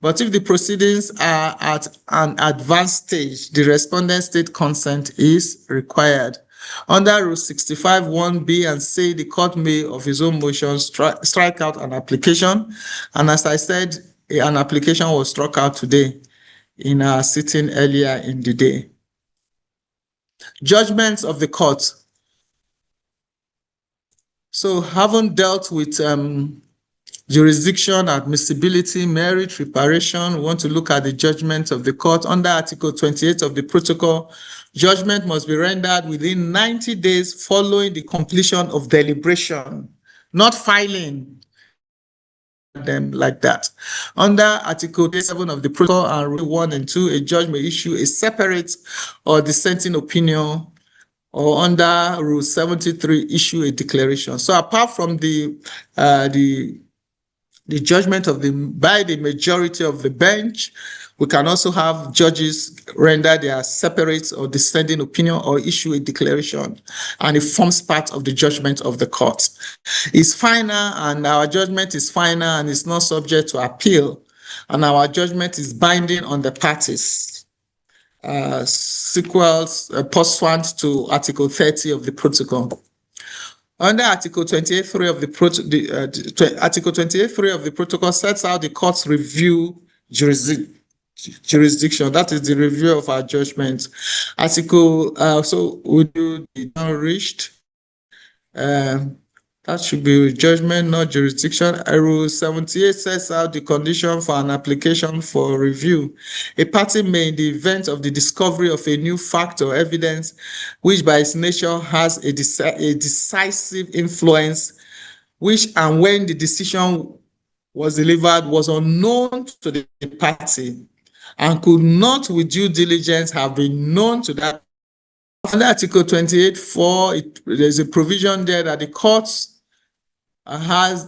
But if the proceedings are at an advanced stage, the respondent state consent is required. Under Rule 65 1B and C, the court may, of his own motion, strike out an application. And as I said, an application was struck out today in our sitting earlier in the day. Judgments of the court. So having dealt with jurisdiction, admissibility, merit, reparation, we want to look at the judgment of the court. Under Article 28 of the protocol, judgment must be rendered within 90 days following the completion of deliberation, not filing them like that. Under Article 7 of the protocol and Rule 1 and 2, a judge may issue a separate or dissenting opinion, or under Rule 73, issue a declaration. So apart from the judgment by the majority of the bench, we can also have judges render their separate or dissenting opinion or issue a declaration, and it forms part of the judgment of the court. It's final, and our judgment is final and it's not subject to appeal, and our judgment is binding on the parties. Sequels pursuant to Article 30 of the protocol. Under Article 28.3 of the Article 28.3 of the protocol sets out the court's review jurisdiction. That is the review of our judgment. So we do the non-reached. That should be judgment, not jurisdiction. Rule 78 sets out the condition for an application for review. A party may, in the event of the discovery of a new fact or evidence, which by its nature has a decisive influence, which and when the decision was delivered was unknown to the party and could not with due diligence have been known to that. Under Article 28.4, there's a provision there that the courts provides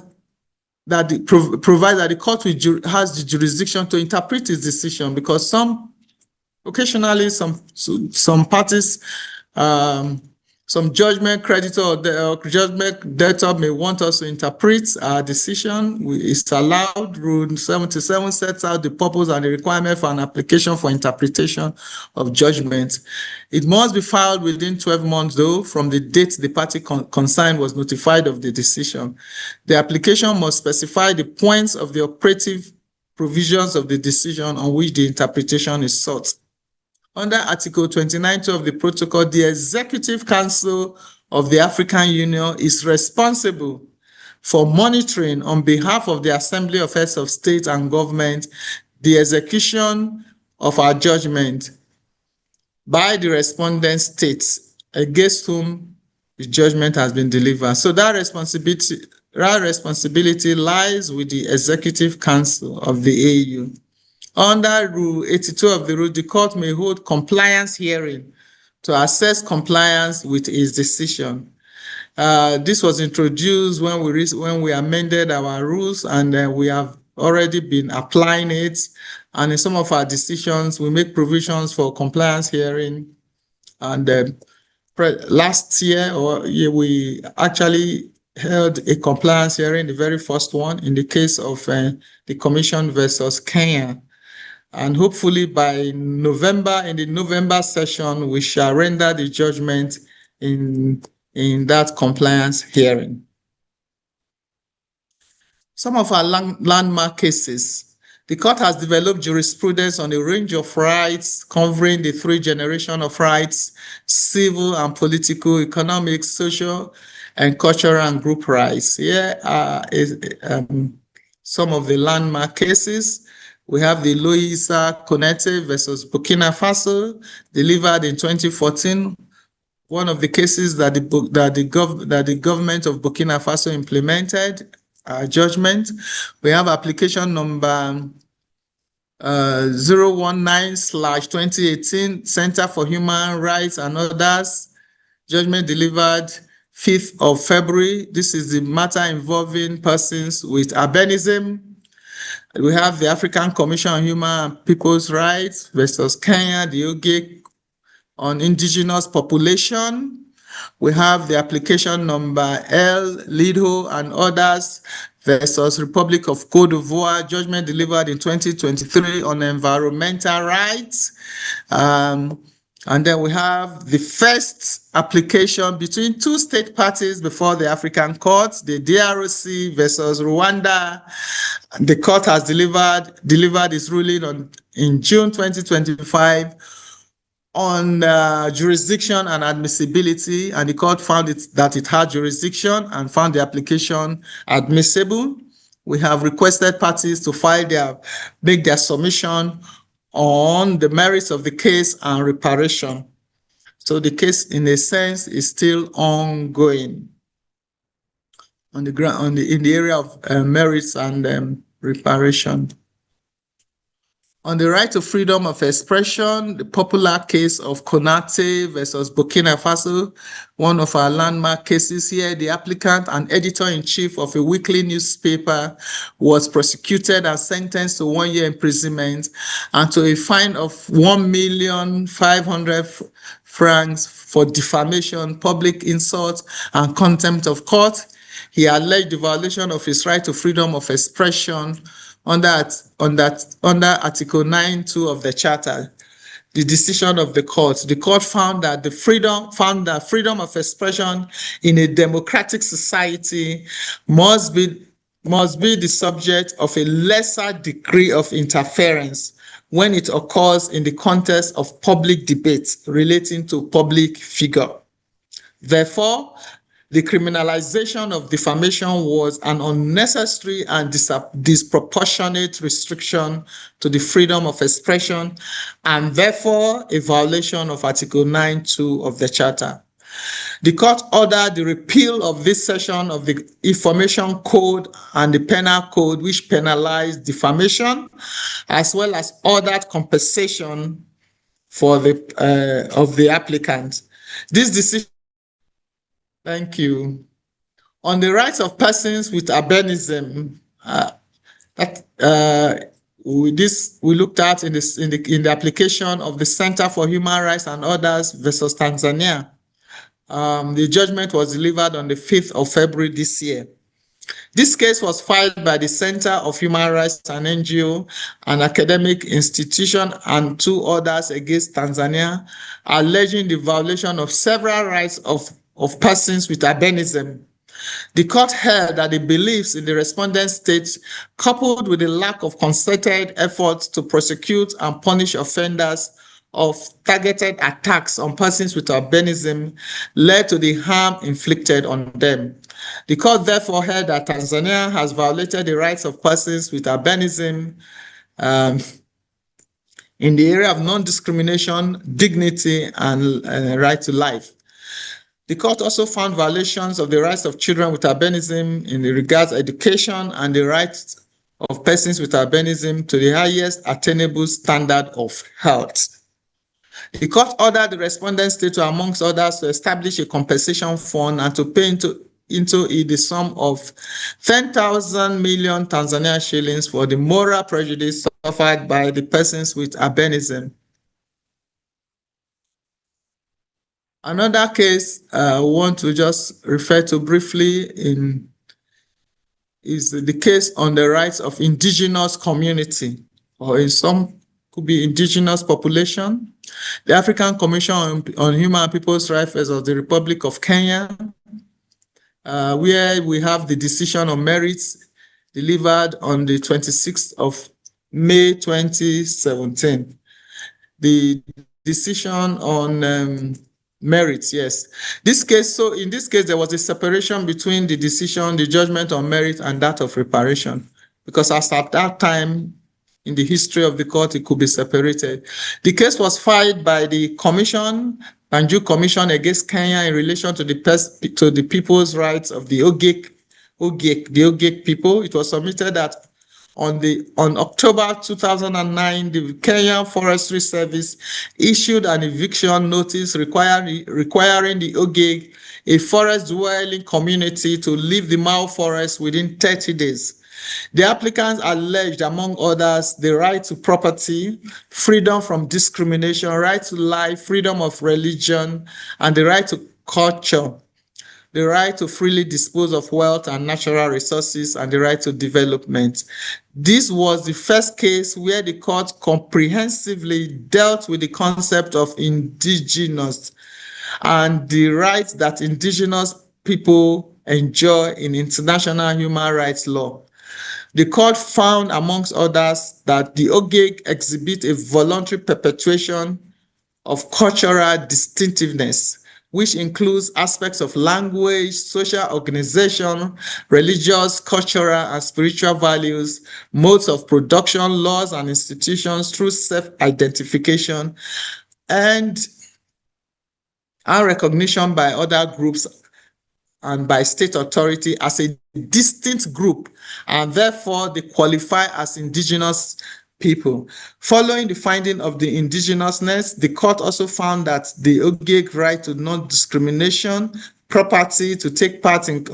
that the court has the jurisdiction to interpret its decision, because occasionally some parties, some judgment creditor or judgment debtor may want us to interpret our decision. It's allowed. Rule 77 sets out the purpose and the requirement for an application for interpretation of judgment. It must be filed within 12 months, though, from the date the party concerned was notified of the decision. The application must specify the points of the operative provisions of the decision on which the interpretation is sought. Under Article 29.2 of the protocol, the Executive Council of the African Union is responsible for monitoring on behalf of the Assembly of Heads of State and Government the execution of our judgment by the respondent states against whom the judgment has been delivered. So that responsibility lies with the Executive Council of the AU. Under Rule 82 of the rule, the court may hold compliance hearing to assess compliance with its decision. This was introduced when we amended our rules, and we have already been applying it. And in some of our decisions, we make provisions for compliance hearing. And last year, we actually held a compliance hearing, the very first one, in the case of the Commission versus Kenya. And hopefully by November, in the November session, we shall render the judgment in that compliance hearing. Some of our landmark cases. The court has developed jurisprudence on a range of rights covering the three generations of rights: civil and political, economic, social, and cultural and group rights. Here are some of the landmark cases. We have the Loisa Konete versus Burkina Faso, delivered in 2014. One of the cases that the government of Burkina Faso implemented judgment. We have application number 019/2018, Center for Human Rights and Others, judgment delivered 5th of February. This is the matter involving persons with albinism. We have the African Commission on Human and People's Rights versus Kenya, the OGE on indigenous population. We have the application number L, Lido and others versus Republic of Cote d'Ivoire, judgment delivered in 2023 on environmental rights. And then we have the first application between two state parties before the African court, the DRC versus Rwanda. The court has delivered its ruling in June 2025 on jurisdiction and admissibility, and the court found that it had jurisdiction and found the application admissible. We have requested parties to make their submission on the merits of the case and reparation. So the case, in a sense, is still ongoing in the area of merits and reparation. On the right to freedom of expression, the popular case of Konate versus Burkina Faso, one of our landmark cases here, the applicant and editor-in-chief of a weekly newspaper was prosecuted and sentenced to 1 year imprisonment and to a fine of 1,500,000 francs for defamation, public insult, and contempt of court. He alleged the violation of his right to freedom of expression under Article 9(2) of the Charter. The decision of the court found that freedom of expression in a democratic society must be the subject of a lesser degree of interference when it occurs in the context of public debate relating to public figure. Therefore, the criminalization of defamation was an unnecessary and disproportionate restriction to the freedom of expression, and therefore a violation of Article 9(2) of the Charter. The court ordered the repeal of this section of the Information Code and the Penal Code, which penalized defamation, as well as ordered compensation of the applicant. This decision. Thank you. On the rights of persons with albinism, we looked at in the application of the Center for Human Rights and Others versus Tanzania. The judgment was delivered on the 5th of February this year. This case was filed by the Center of Human Rights, an NGO, an academic institution, and 2 others against Tanzania, alleging the violation of several rights of persons with albinism. The court held that the beliefs in the respondent states, coupled with the lack of concerted efforts to prosecute and punish offenders of targeted attacks on persons with albinism, led to the harm inflicted on them. The court therefore held that Tanzania has violated the rights of persons with albinism in the area of non-discrimination, dignity, and right to life. The court also found violations of the rights of children with albinism in regards to education and the rights of persons with albinism to the highest attainable standard of health. The court ordered the respondent state to, amongst others, to establish a compensation fund and to pay into it the sum of 10,000 million Tanzanian shillings for the moral prejudice suffered by the persons with albinism. Another case I want to just refer to briefly is the case on the rights of indigenous community, or in some could be indigenous population. The African Commission on Human and People's Rights of the Republic of Kenya, where we have the decision on merits delivered on the 26th of May 2017. The decision on merits, yes. In this case, there was a separation between the decision, the judgment on merit, and that of reparation, because as at that time in the history of the court, it could be separated. The case was filed by the Banjul Commission against Kenya in relation to the people's rights of the Ogek people. It was submitted that on October 2009, the Kenya Forestry Service issued an eviction notice requiring the Ogek, a forest-dwelling community, to leave the Mao forest within 30 days. The applicants alleged, among others, the right to property, freedom from discrimination, right to life, freedom of religion, and the right to culture. the right to freely dispose of wealth and natural resources, and the right to development. This was the first case where the court comprehensively dealt with the concept of indigenous and the rights that indigenous people enjoy in international human rights law. The court found, amongst others, that the Ogig exhibit a voluntary perpetuation of cultural distinctiveness, which includes aspects of language, social organization, religious, cultural, and spiritual values, modes of production, laws, and institutions through self-identification and recognition by other groups and by state authority as a distinct group, and therefore they qualify as indigenous people. Following the finding of the indigenousness, the court also found that the Ogig right to non-discrimination, property to take part in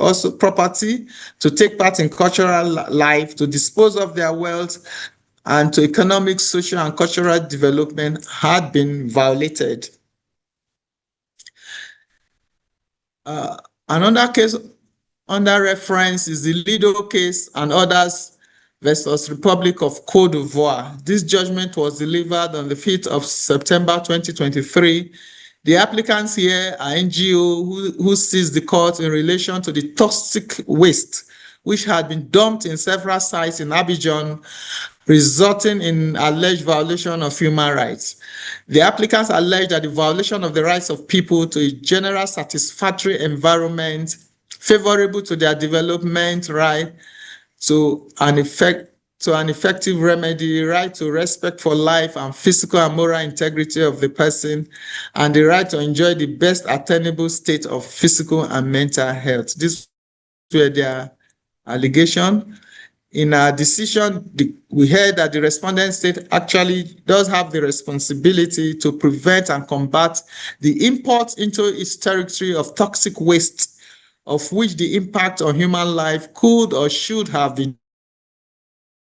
cultural life, to dispose of their wealth, and to economic, social, and cultural development had been violated. Another case under reference is the Lido case and others versus Republic of Cote d'Ivoire. This judgment was delivered on the 5th of September 2023. The applicants here are NGO who seized the court in relation to the toxic waste which had been dumped in several sites in Abidjan, resulting in alleged violation of human rights. The applicants allege that the violation of the rights of people to a general satisfactory environment favorable to their development, right to an effective remedy, right to respect for life and physical and moral integrity of the person, and the right to enjoy the best attainable state of physical and mental health. These were their allegation. In our decision, we heard that the respondent state actually does have the responsibility to prevent and combat the import into its territory of toxic waste, of which the impact on human life could or should have been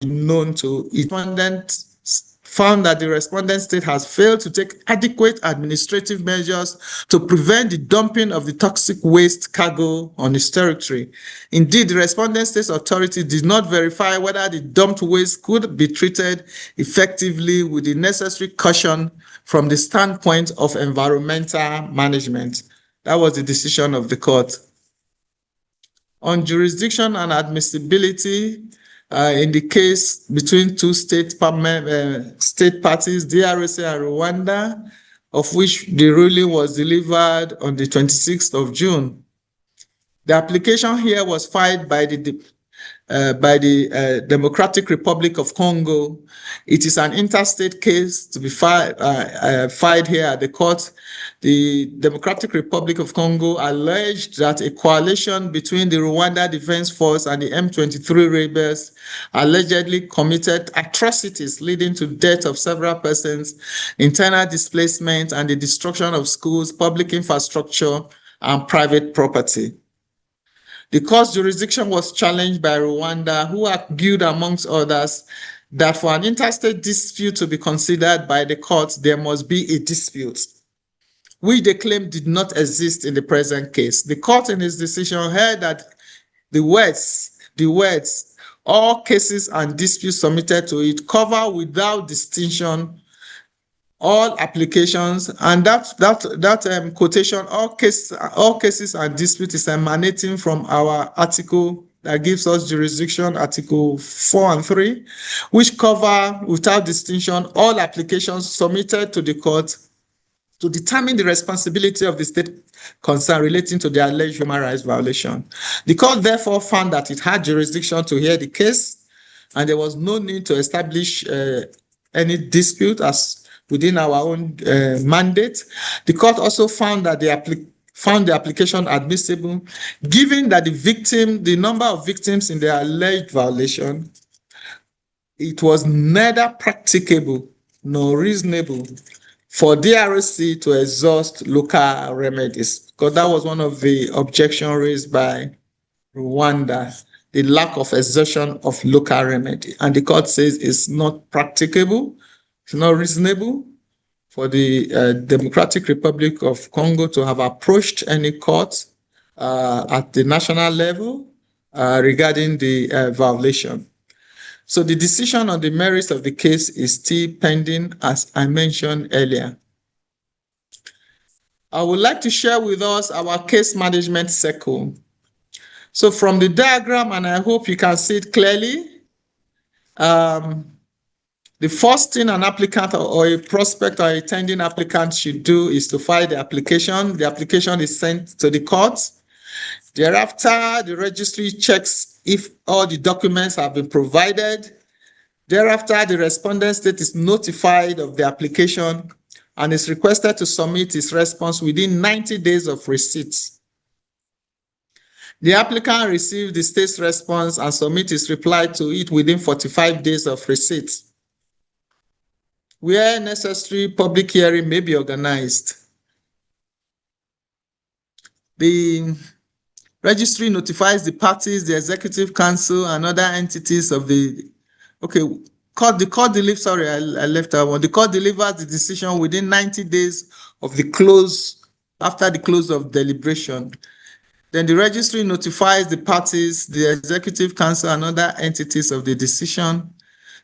known to its respondent. Found that the respondent state has failed to take adequate administrative measures to prevent the dumping of the toxic waste cargo on its territory. Indeed, the respondent state's authority did not verify whether the dumped waste could be treated effectively with the necessary caution from the standpoint of environmental management. That was the decision of the court. On jurisdiction and admissibility, in the case between two state parties, DRC and Rwanda, of which the ruling was delivered on the 26th of June. The application here was filed by the Democratic Republic of Congo. It is an interstate case to be filed here at the court. The Democratic Republic of Congo alleged that a coalition between the Rwanda Defense Force and the M23 rebels allegedly committed atrocities leading to death of several persons, internal displacement, and the destruction of schools, public infrastructure, and private property. The court's jurisdiction was challenged by Rwanda, who argued, amongst others, that for an interstate dispute to be considered by the court, there must be a dispute, which they claim did not exist in the present case. The court in its decision held that the words, all cases and disputes submitted to it cover without distinction all applications, and that quotation, all cases and disputes, is emanating from our article that gives us jurisdiction, Article 4 and 3, which cover without distinction all applications submitted to the court to determine the responsibility of the state concerned relating to the alleged human rights violation. The court therefore found that it had jurisdiction to hear the case, and there was no need to establish any dispute as within our own mandate. The court also found that the application admissible, given that the number of victims in the alleged violation, it was neither practicable nor reasonable for DRC to exhaust local remedies, because that was one of the objections raised by Rwanda, the lack of exertion of local remedy. And the court says it's not practicable, it's not reasonable for the Democratic Republic of Congo to have approached any court at the national level regarding the violation. So the decision on the merits of the case is still pending, as I mentioned earlier. I would like to share with us our case management cycle. So from the diagram, and I hope you can see it clearly, the first thing an applicant or a prospect or a tending applicant should do is to file the application. The application is sent to the court. Thereafter, the registry checks if all the documents have been provided. Thereafter, the respondent state is notified of the application and is requested to submit its response within 90 days of receipt. The applicant receives the state's response and submits his reply to it within 45 days of receipt. Where necessary, public hearing may be organized. The registry notifies the parties, the executive council, and other entities of the, the court delivers, sorry, I left that one. The court delivers the decision within 90 days of the close, after the close of deliberation. Then the registry notifies the parties, the executive council, and other entities of the decision.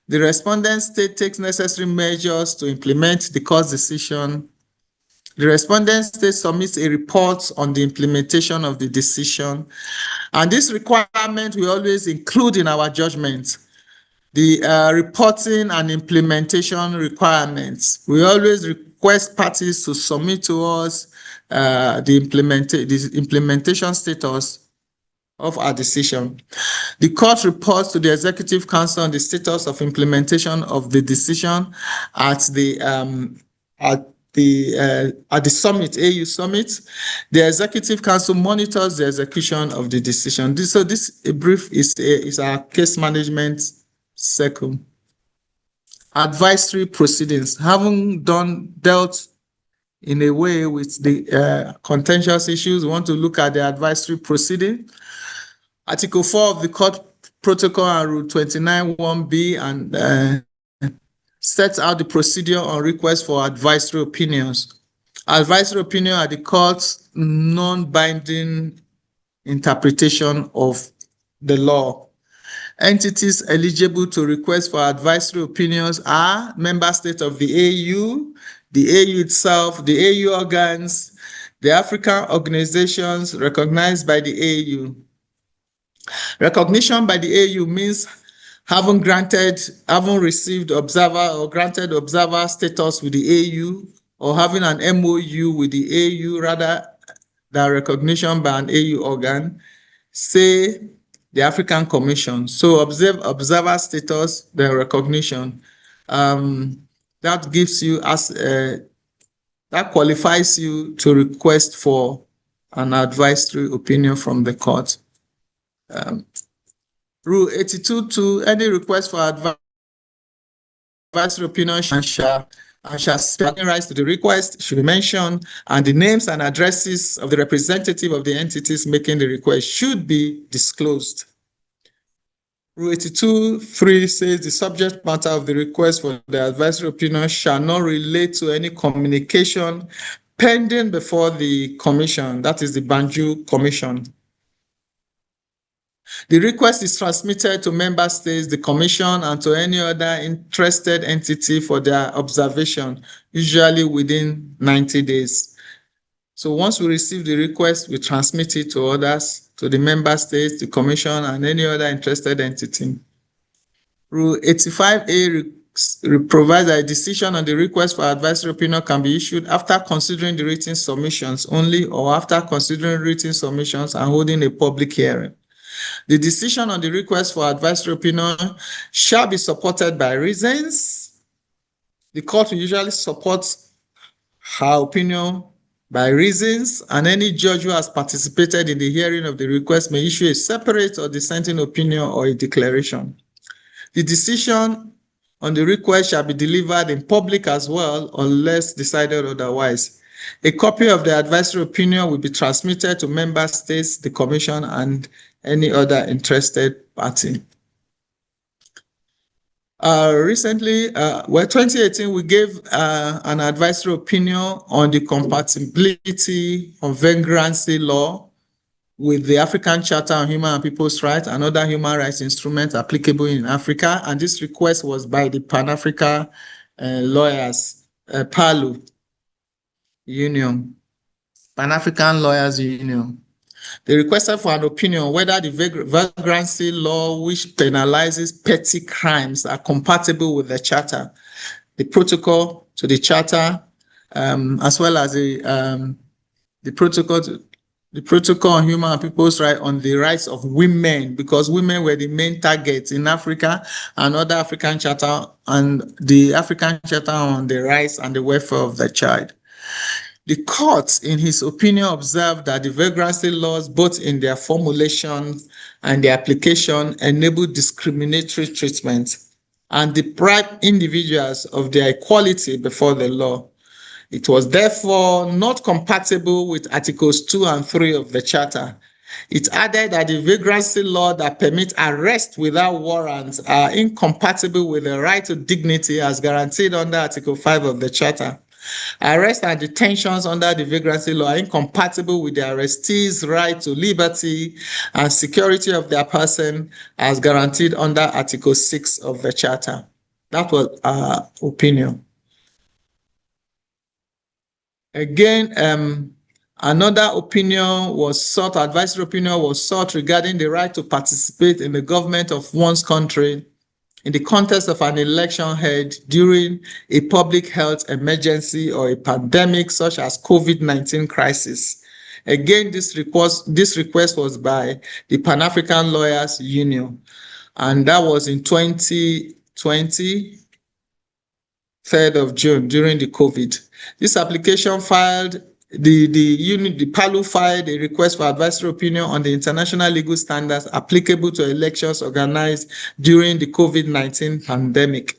The respondent state takes necessary measures to implement the court's decision. The respondent state submits a report on the implementation of the decision. And this requirement we always include in our judgment. The reporting and implementation requirements. We always request parties to submit to us the implementation status of our decision. The court reports to the executive council on the status of implementation of the decision at the summit, AU summit. The executive council monitors the execution of the decision. This brief is our case management cycle. Advisory proceedings. Having dealt in a way with the contentious issues, we want to look at the advisory proceeding. Article 4 of the Court Protocol and Rule 29(1)B and sets out the procedure on request for advisory opinions. Advisory opinion are the court's non-binding interpretation of the law. Entities eligible to request for advisory opinions are member states of the AU itself, the AU organs, the African organizations recognized by the AU. Recognition by the AU means having received observer or granted observer status with the AU, or having an MOU with the AU rather than recognition by an AU organ, say the African Commission. So observer status, then recognition. That gives you that qualifies you to request for an advisory opinion from the court. Rule 82(2), any request for advisory opinion shall specify rights to the request should be mentioned, and the names and addresses of the representative of the entities making the request should be disclosed. Rule 82(3) says the subject matter of the request for the advisory opinion shall not relate to any communication pending before the commission, that is the Banjul Commission. The request is transmitted to member states, the commission, and to any other interested entity for their observation, usually within 90 days. So once we receive the request, we transmit it to others, to the member states, the commission, and any other interested entity. Rule 85A provides that a decision on the request for advisory opinion can be issued after considering the written submissions only, or after considering written submissions and holding a public hearing. The decision on the request for advisory opinion shall be supported by reasons. The court will usually support her opinion by reasons, and any judge who has participated in the hearing of the request may issue a separate or dissenting opinion or a declaration. The decision on the request shall be delivered in public as well, unless decided otherwise. A copy of the advisory opinion will be transmitted to member states, the commission, and any other interested party. Recently, 2018, we gave an advisory opinion on the compatibility of vagrancy law with the African Charter on Human and People's Rights and other human rights instruments applicable in Africa. And this request was by the Pan-African Lawyers, PALU Union, Pan-African Lawyers Union. They requested for an opinion whether the vagrancy law, which penalizes petty crimes, are compatible with the Charter, the protocol to the Charter, as well as the protocol on human and people's rights on the rights of women, because women were the main targets in Africa and other African Charter, and the African Charter on the rights and the welfare of the child. The court, in his opinion, observed that the vagrancy laws, both in their formulation and their application, enable discriminatory treatment and deprive individuals of their equality before the law. It was therefore not compatible with Articles 2 and 3 of the Charter. It added that the vagrancy law that permits arrest without warrants are incompatible with the right to dignity as guaranteed under Article 5 of the Charter. Arrest and detentions under the vagrancy law are incompatible with the arrestee's right to liberty and security of their person as guaranteed under Article 6 of the Charter. That was our opinion. Again, another opinion was sought, advisory opinion was sought regarding the right to participate in the government of one's country in the context of an election held during a public health emergency or a pandemic such as COVID-19 crisis. Again, this request was by the Pan-African Lawyers Union, and that was in 2020, 3rd of June, during the COVID. This application filed, the PALU filed a request for advisory opinion on the international legal standards applicable to elections organized during the COVID-19 pandemic.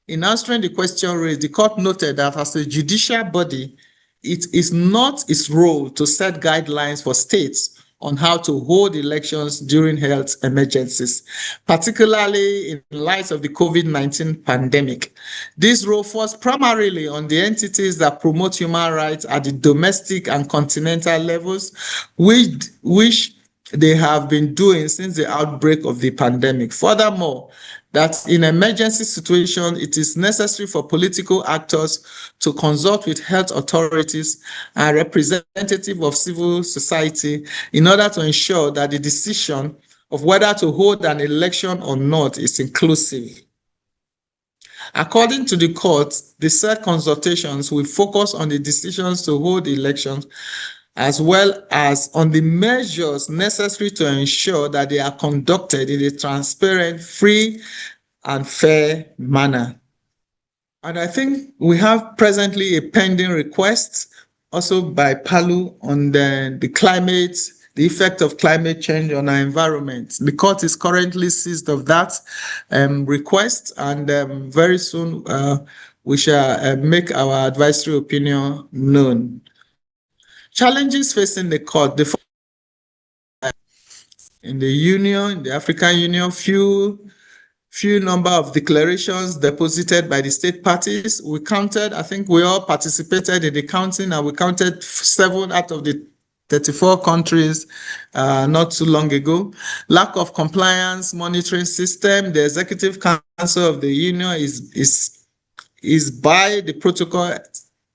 In answering the question raised, the court noted that as a judicial body, it is not its role to set guidelines for states on how to hold elections during health emergencies, particularly in light of the COVID-19 pandemic. This role falls primarily on the entities that promote human rights at the domestic and continental levels, which they have been doing since the outbreak of the pandemic. Furthermore, that in emergency situations, it is necessary for political actors to consult with health authorities and representatives of civil society in order to ensure that the decision of whether to hold an election or not is inclusive. According to the court, the said consultations will focus on the decisions to hold elections as well as on the measures necessary to ensure that they are conducted in a transparent, free, and fair manner. And I think we have presently a pending request also by PALU on the climate, the effect of climate change on our environment. The court is currently seized of that request, and very soon we shall make our advisory opinion known. Challenges facing the court. In the Union, in the African Union, few number of declarations deposited by the state parties. We counted, I think we all participated in the counting, and we counted 7 out of the 34 countries not too long ago. Lack of compliance monitoring system. The Executive Council of the Union is by the protocol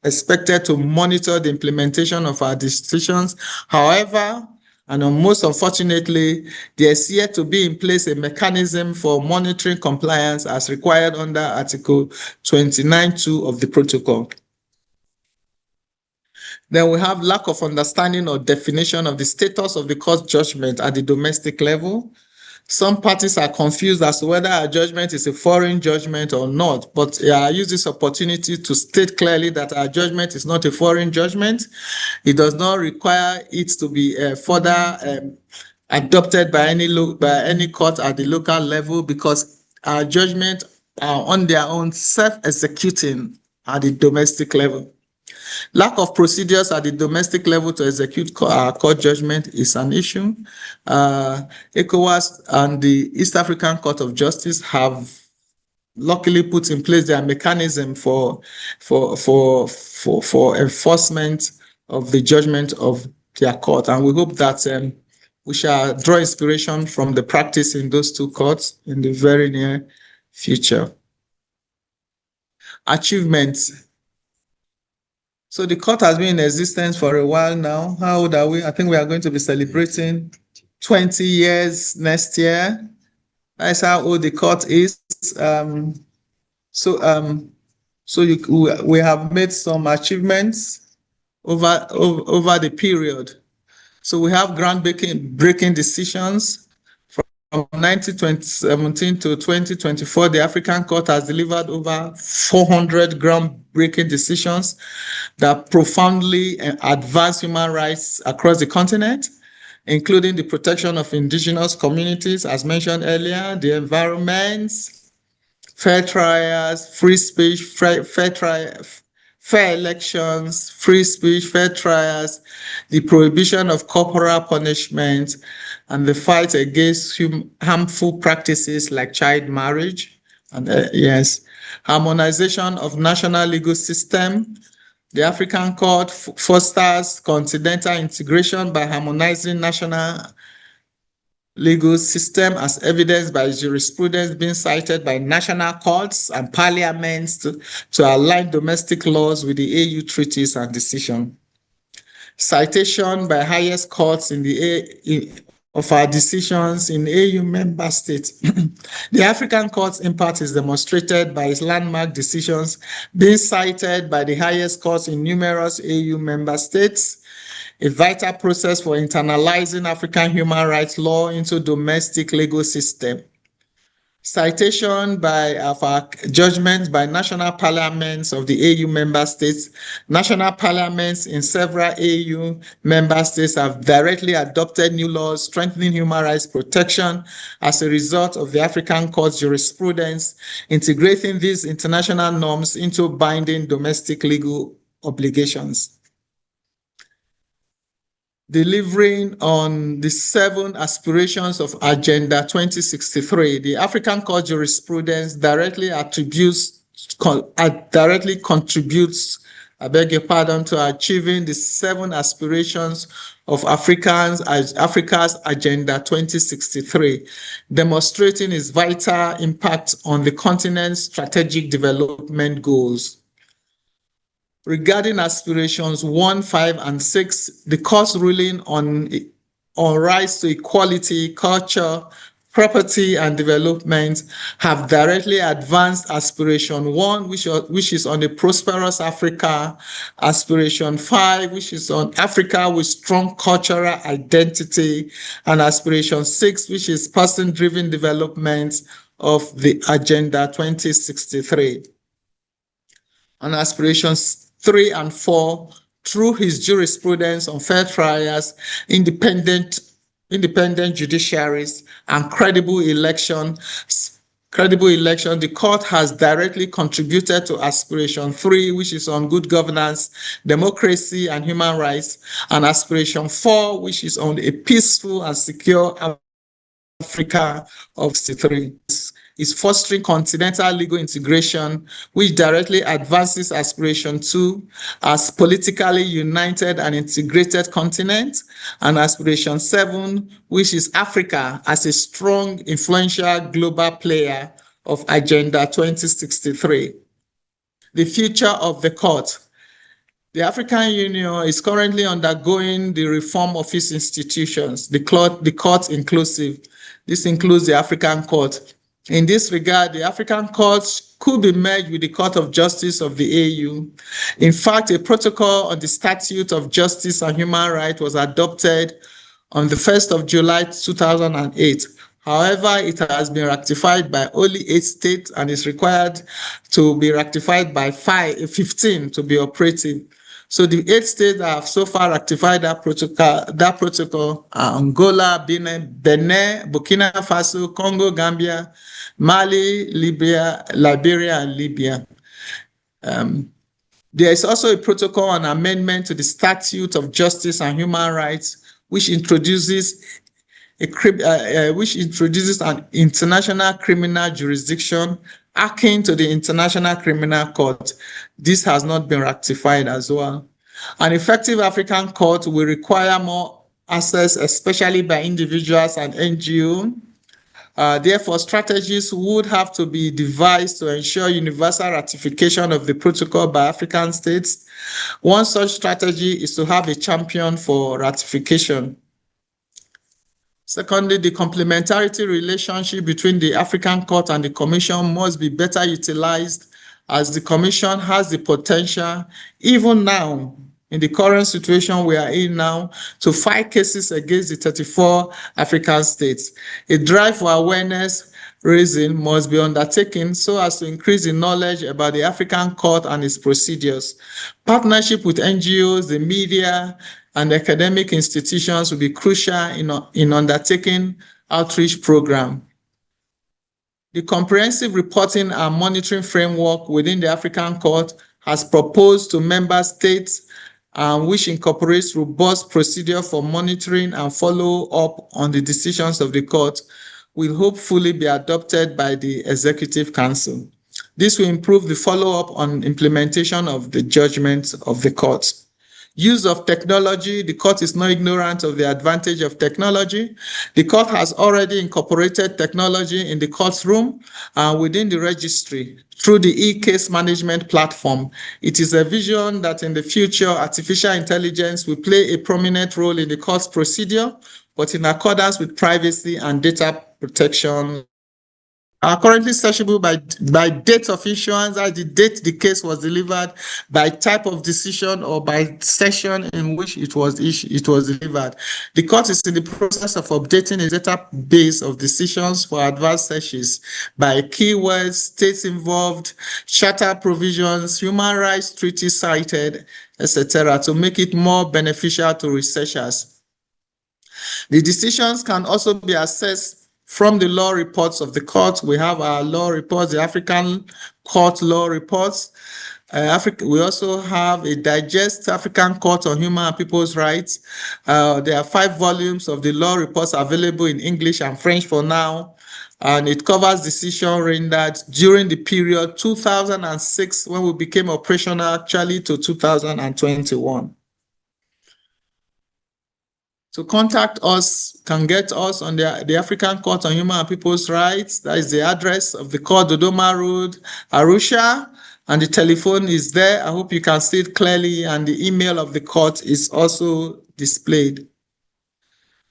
expected to monitor the implementation of our decisions. However, and most unfortunately, there is yet to be in place a mechanism for monitoring compliance as required under Article 29.2 of the protocol. Then we have lack of understanding or definition of the status of the court judgment at the domestic level. Some parties are confused as to whether a judgment is a foreign judgment or not, but I use this opportunity to state clearly that our judgment is not a foreign judgment. It does not require it to be further adopted by any court at the local level, because our judgment are on their own self-executing at the domestic level. Lack of procedures at the domestic level to execute court judgment is an issue. ECOWAS and the East African Court of Justice have luckily put in place their mechanism for enforcement of the judgment of their court, and we hope that we shall draw inspiration from the practice in those two courts in the very near future. Achievements. So the court has been in existence for a while now. How old are we? I think we are going to be celebrating 20 years next year. That's how old the court is. We have made some achievements over the period. So we have groundbreaking decisions from 1917 to 2024. The African Court has delivered over 400 groundbreaking decisions that profoundly advance human rights across the continent, including the protection of indigenous communities, as mentioned earlier, the environment, fair trials, free speech, fair elections, free speech, fair trials, the prohibition of corporal punishment, and the fight against harmful practices like child marriage, and harmonization of national legal system. The African Court fosters continental integration by harmonizing national legal system as evidenced by jurisprudence being cited by national courts and parliaments to align domestic laws with the AU treaties and decision. Citation by highest courts of our decisions in AU member states. The African Court's impact is demonstrated by its landmark decisions being cited by the highest courts in numerous AU member states, a vital process for internalizing African human rights law into domestic legal system. Citation of our judgments by national parliaments of the AU member states. National parliaments in several AU member states have directly adopted new laws strengthening human rights protection as a result of the African Court's jurisprudence, integrating these international norms into binding domestic legal obligations. Delivering on the 7 aspirations of Agenda 2063, the African Court jurisprudence directly contributes, to achieving the 7 aspirations of Africa's Agenda 2063, demonstrating its vital impact on the continent's strategic development goals. Regarding aspirations 1, 5, and 6, the court's ruling on rights to equality, culture, property, and development have directly advanced aspiration 1, which is on a prosperous Africa, aspiration 5, which is on Africa with strong cultural identity, and aspiration 6, which is person-driven development of the Agenda 2063. On aspirations 3 and 4, through his jurisprudence on fair trials, independent judiciaries, and credible election, the court has directly contributed to aspiration 3, which is on good governance, democracy, and human rights, and aspiration 4, which is on a peaceful and secure Africa of 63. Is fostering continental legal integration, which directly advances aspiration 2 as politically united and integrated continent, and aspiration 7, which is Africa as a strong, influential global player of Agenda 2063. The future of the court. The African Union is currently undergoing the reform of its institutions, the court inclusive. This includes the African Court. In this regard, the African courts could be merged with the Court of Justice of the AU. In fact, a protocol on the Statute of Justice and Human Rights was adopted on the 1st of July 2008. However, it has been ratified by only 8 states and is required to be ratified by 15 to be operative. So the 8 states that have so far ratified that protocol are Angola, Benin, Burkina Faso, Congo, Gambia, Mali, Liberia, and Libya. There is also a protocol on amendment to the Statute of Justice and Human Rights, which introduces an international criminal jurisdiction akin to the International Criminal Court. This has not been ratified as well. An effective African court will require more access, especially by individuals and NGO. Therefore, strategies would have to be devised to ensure universal ratification of the protocol by African states. One such strategy is to have a champion for ratification. Secondly, the complementarity relationship between the African Court and the Commission must be better utilized, as the Commission has the potential, even now, in the current situation we are in now, to fight cases against the 34 African states. A drive for awareness raising must be undertaken so as to increase the knowledge about the African Court and its procedures. Partnership with NGOs, the media, and academic institutions will be crucial in undertaking outreach program. The comprehensive reporting and monitoring framework within the African Court has proposed to member states which incorporates robust procedure for monitoring and follow up on the decisions of the court, will hopefully be adopted by the Executive Council. This will improve the follow-up on implementation of the judgments of the court. Use of technology, the court is not ignorant of the advantage of technology. The court has already incorporated technology in the courtroom within the registry through the e-case management platform. It is a vision that in the future, artificial intelligence will play a prominent role in the court's procedure, but in accordance with privacy and data protection. Are currently searchable by date of issuance, as the date the case was delivered, by type of decision, or by session in which it was delivered. The court is in the process of updating a database of decisions for advanced searches by keywords, states involved, charter provisions, human rights treaties cited, etc., to make it more beneficial to researchers. The decisions can also be accessed from the law reports of the court. We have our law reports, the African Court law reports. We also have a digest African Court on Human and People's Rights. There are 5 volumes of the law reports available in English and French for now, and it covers decision rendered during the period 2006, when we became operational, actually, to 2021. To contact us, can get us on the African Court on Human and People's Rights. That is the address of the court, Dodoma Road, Arusha, and the telephone is there. I hope you can see it clearly, and the email of the court is also displayed.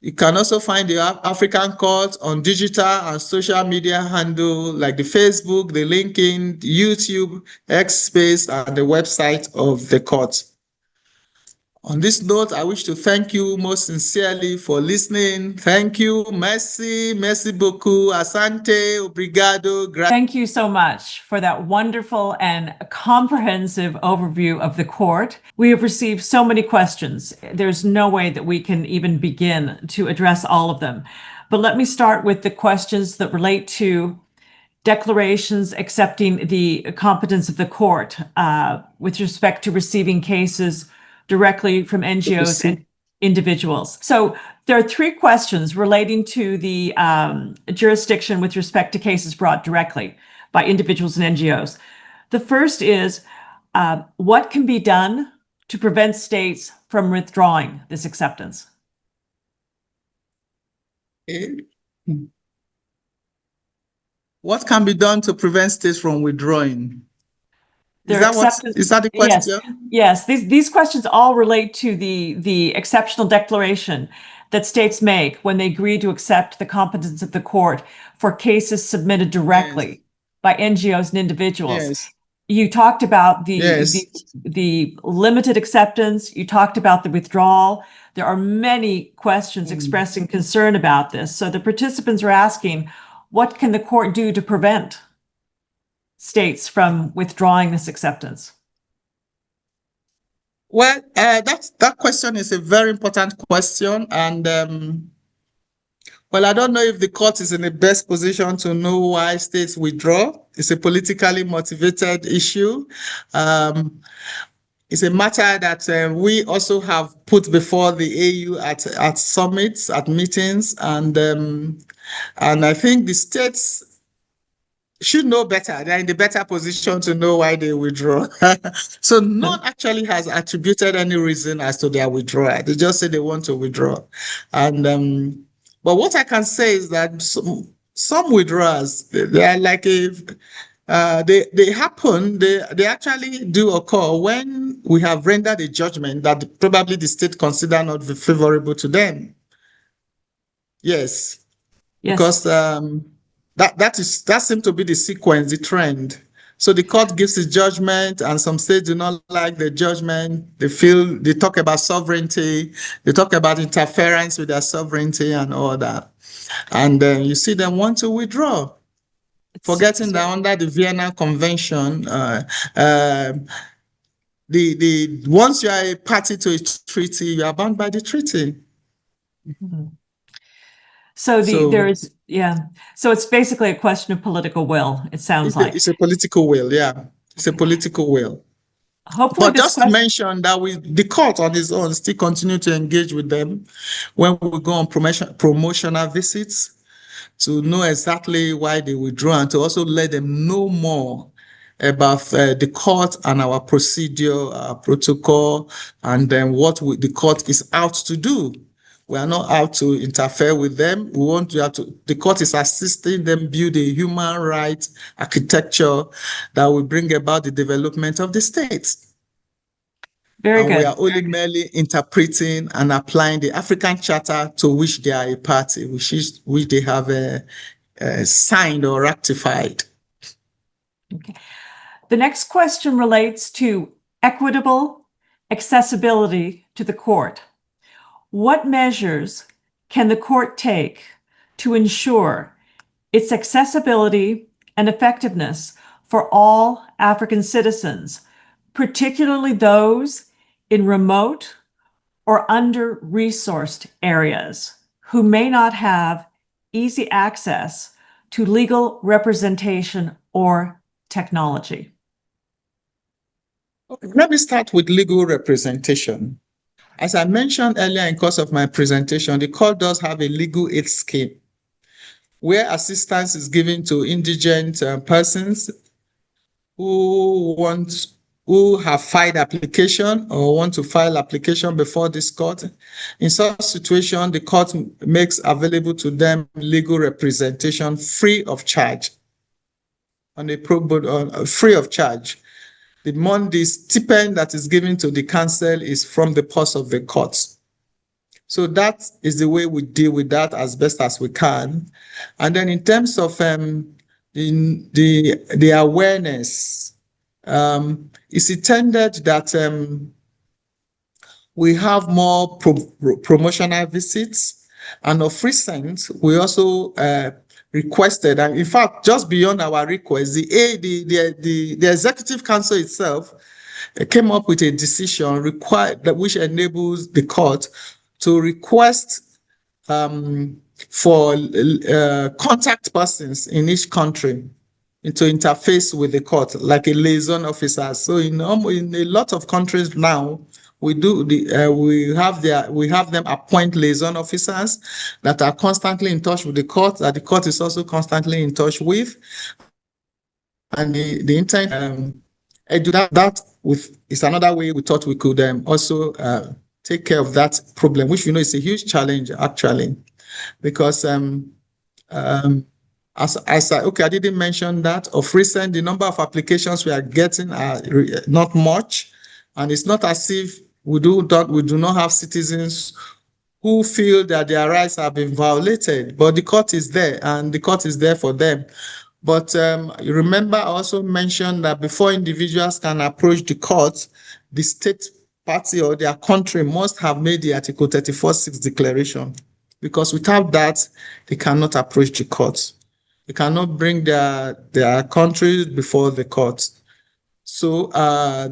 You can also find the African Court on digital and social media handle like the Facebook, the LinkedIn, YouTube, X Space, and the website of the court. On this note, I wish to thank you most sincerely for listening. Thank you. Merci. Merci beaucoup. Asante. Obrigado. Thank you so much for that wonderful and comprehensive overview of the court. We have received so many questions. There's no way that we can even begin to address all of them. But let me start with the questions that relate to declarations accepting the competence of the court with respect to receiving cases directly from NGOs and individuals. So there are 3 questions relating to the jurisdiction with respect to cases brought directly by individuals and NGOs. The first is, what can be done to prevent states from withdrawing this acceptance? What can be done to prevent states from withdrawing? Is that the question? Yes. These questions all relate to the exceptional declaration that states make when they agree to accept the competence of the court for cases submitted directly by NGOs and individuals. Yes. You talked about the limited acceptance. You talked about the withdrawal. There are many questions expressing concern about this. So the participants are asking, what can the court do to prevent states from withdrawing this acceptance? Well, that question is a very important question, and well, I don't know if the court is in the best position to know why states withdraw. It's a politically motivated issue. It's a matter that we also have put before the AU at summits, at meetings, and I think the states should know better. They're in the better position to know why they withdraw. So none actually has attributed any reason as to their withdrawal. They just say they want to withdraw. And but what I can say is that some withdrawals, they are like they happen, they actually do occur when we have rendered a judgment that probably the state consider not favorable to them. Yes. Yes. Because that seems to be the sequence, the trend. So the court gives its judgment, and some states do not like the judgment. They talk about sovereignty, they talk about interference with their sovereignty and all that. And you see them want to withdraw, forgetting that under the Vienna Convention, once you are a party to a treaty, you are bound by the treaty. Mm-hmm. So So it's basically a question of political will, it sounds like. It's a political will, yeah. It's a political will. Hopefully But just to mention that the court on its own still continue to engage with them when we go on promotional visits to know exactly why they withdraw and to also let them know more about the court and our procedure, our protocol, and then what the court is out to do. We are not out to interfere with them. We want the court is assisting them build a human rights architecture that will bring about the development of the state. Very good. We are only merely interpreting and applying the African Charter to which they are a party, which they have signed or ratified. Okay. The next question relates to equitable accessibility to the court. What measures can the court take to ensure its accessibility and effectiveness for all African citizens, particularly those in remote or under-resourced areas who may not have easy access to legal representation or technology? Okay, let me start with legal representation. As I mentioned earlier in course of my presentation, the court does have a legal aid scheme where assistance is given to indigent persons who have filed application or want to file application before this court. In such situation, the court makes available to them legal representation free of charge. Free of charge. The stipend that is given to the counsel is from the purse of the courts. So that is the way we deal with that as best as we can. And then in terms of the awareness, it's intended that we have more promotional visits, and of recent, we also requested, and in fact, just beyond our request, the Executive Council itself came up with a decision which enables the court to request for contact persons in each country to interface with the court, like a liaison officer. So in a lot of countries now, we have them appoint liaison officers that are constantly in touch with the court, that the court is also constantly in touch with. And the intent that is another way we thought we could also take care of that problem, which we know is a huge challenge actually, because I didn't mention that of recent, the number of applications we are getting are not much, and it's not as if we do not have citizens who feel that their rights have been violated, but the court is there, and the court is there for them. But you remember, I also mentioned that before individuals can approach the court, the state party or their country must have made the Article 34.6 declaration, because without that, they cannot approach the court. They cannot bring their country before the court. So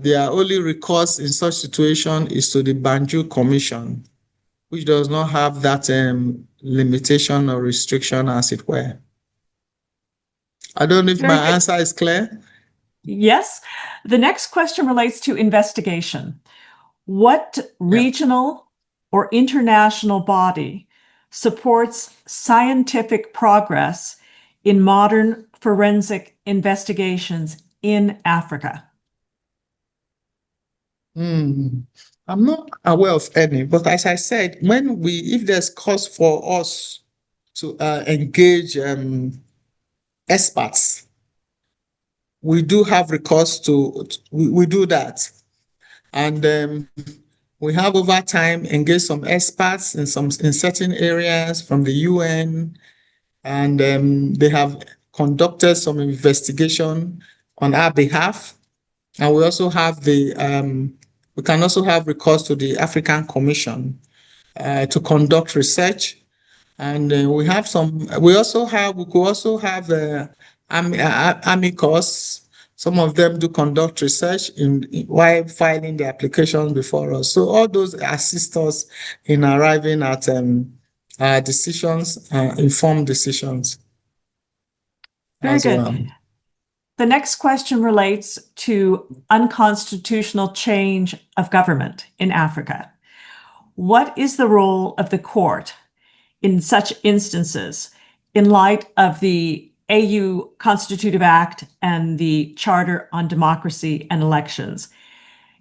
their only recourse in such situation is to the Banjul Commission, which does not have that limitation or restriction, as it were. I don't know if my answer is clear. Yes. The next question relates to investigation. What regional or international body supports scientific progress in modern forensic investigations in Africa? I'm not aware of any, but as I said, if there's cause for us to engage experts, we do have recourse we do that. And we have over time engaged some experts in certain areas from the UN, and they have conducted some investigation on our behalf. And we also have we can also have recourse to the African Commission to conduct research. And we could also have amicus. Some of them do conduct research while filing the applications before us. So all those assist us in arriving at decisions, informed decisions. Very good. The next question relates to unconstitutional change of government in Africa. What is the role of the court in such instances in light of the AU Constitutive Act and the Charter on Democracy and Elections?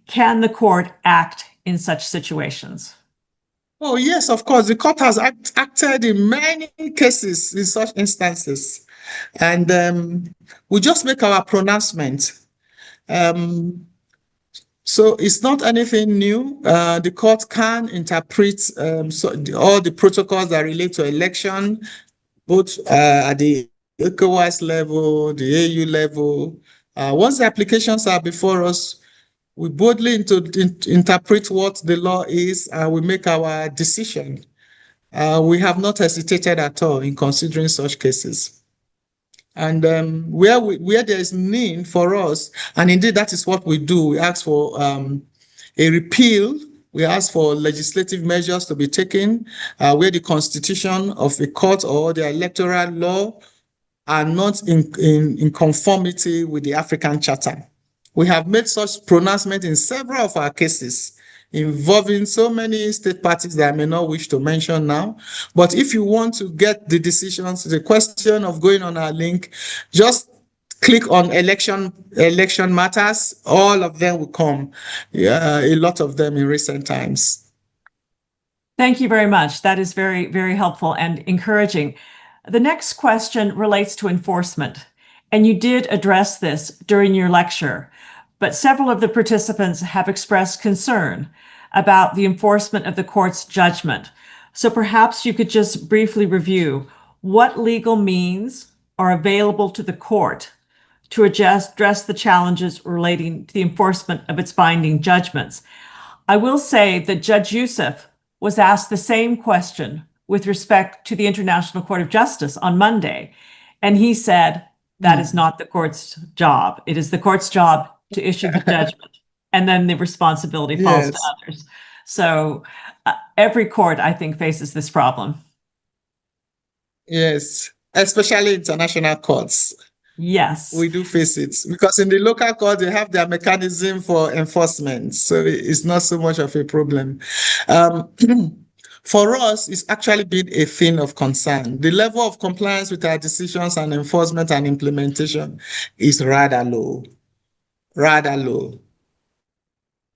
Can the court act in such situations? Oh, yes, of course. The court has acted in many cases in such instances. And we just make our pronouncement. So it's not anything new. The court can interpret all the protocols that relate to election, both at the ECOWAS level, the AU level. Once the applications are before us, we boldly interpret what the law is, and we make our decision. We have not hesitated at all in considering such cases. And where there is need for us, and indeed that is what we do, we ask for a repeal, we ask for legislative measures to be taken where the constitution of a court or the electoral law are not in conformity with the African Charter. We have made such pronouncement in several of our cases involving so many state parties that I may not wish to mention now. But if you want to get the decisions, the question of going on our link, just click on election matters. All of them will come, a lot of them in recent times. Thank you very much. That is very, very helpful and encouraging. The next question relates to enforcement, and you did address this during your lecture, but several of the participants have expressed concern about the enforcement of the court's judgment. So perhaps you could just briefly review what legal means are available to the court to address the challenges relating to the enforcement of its binding judgments. I will say that Judge Youssef was asked the same question with respect to the International Court of Justice on Monday, and he said that is not the court's job. It is the court's job to issue the judgment, and then the responsibility falls to others. So every court, I think, faces this problem. Yes, especially international courts. Yes. We do face it because in the local court, they have their mechanism for enforcement. So it's not so much of a problem. For us, it's actually been a thing of concern. The level of compliance with our decisions and enforcement and implementation is rather low. Rather low.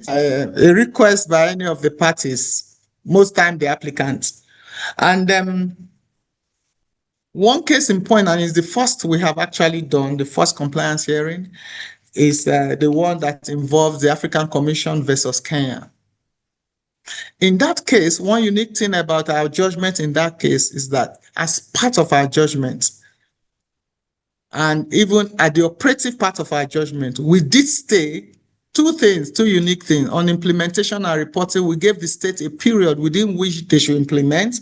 A request by any of the parties, most time the applicant. And one case in point, and it's the first we have actually done, the first compliance hearing, is the one that involves the African Commission versus Kenya. In that case, one unique thing about our judgment in that case is that as part of our judgment, and even at the operative part of our judgment, we did stay two unique things. On implementation and reporting, we gave the state a period within which they should implement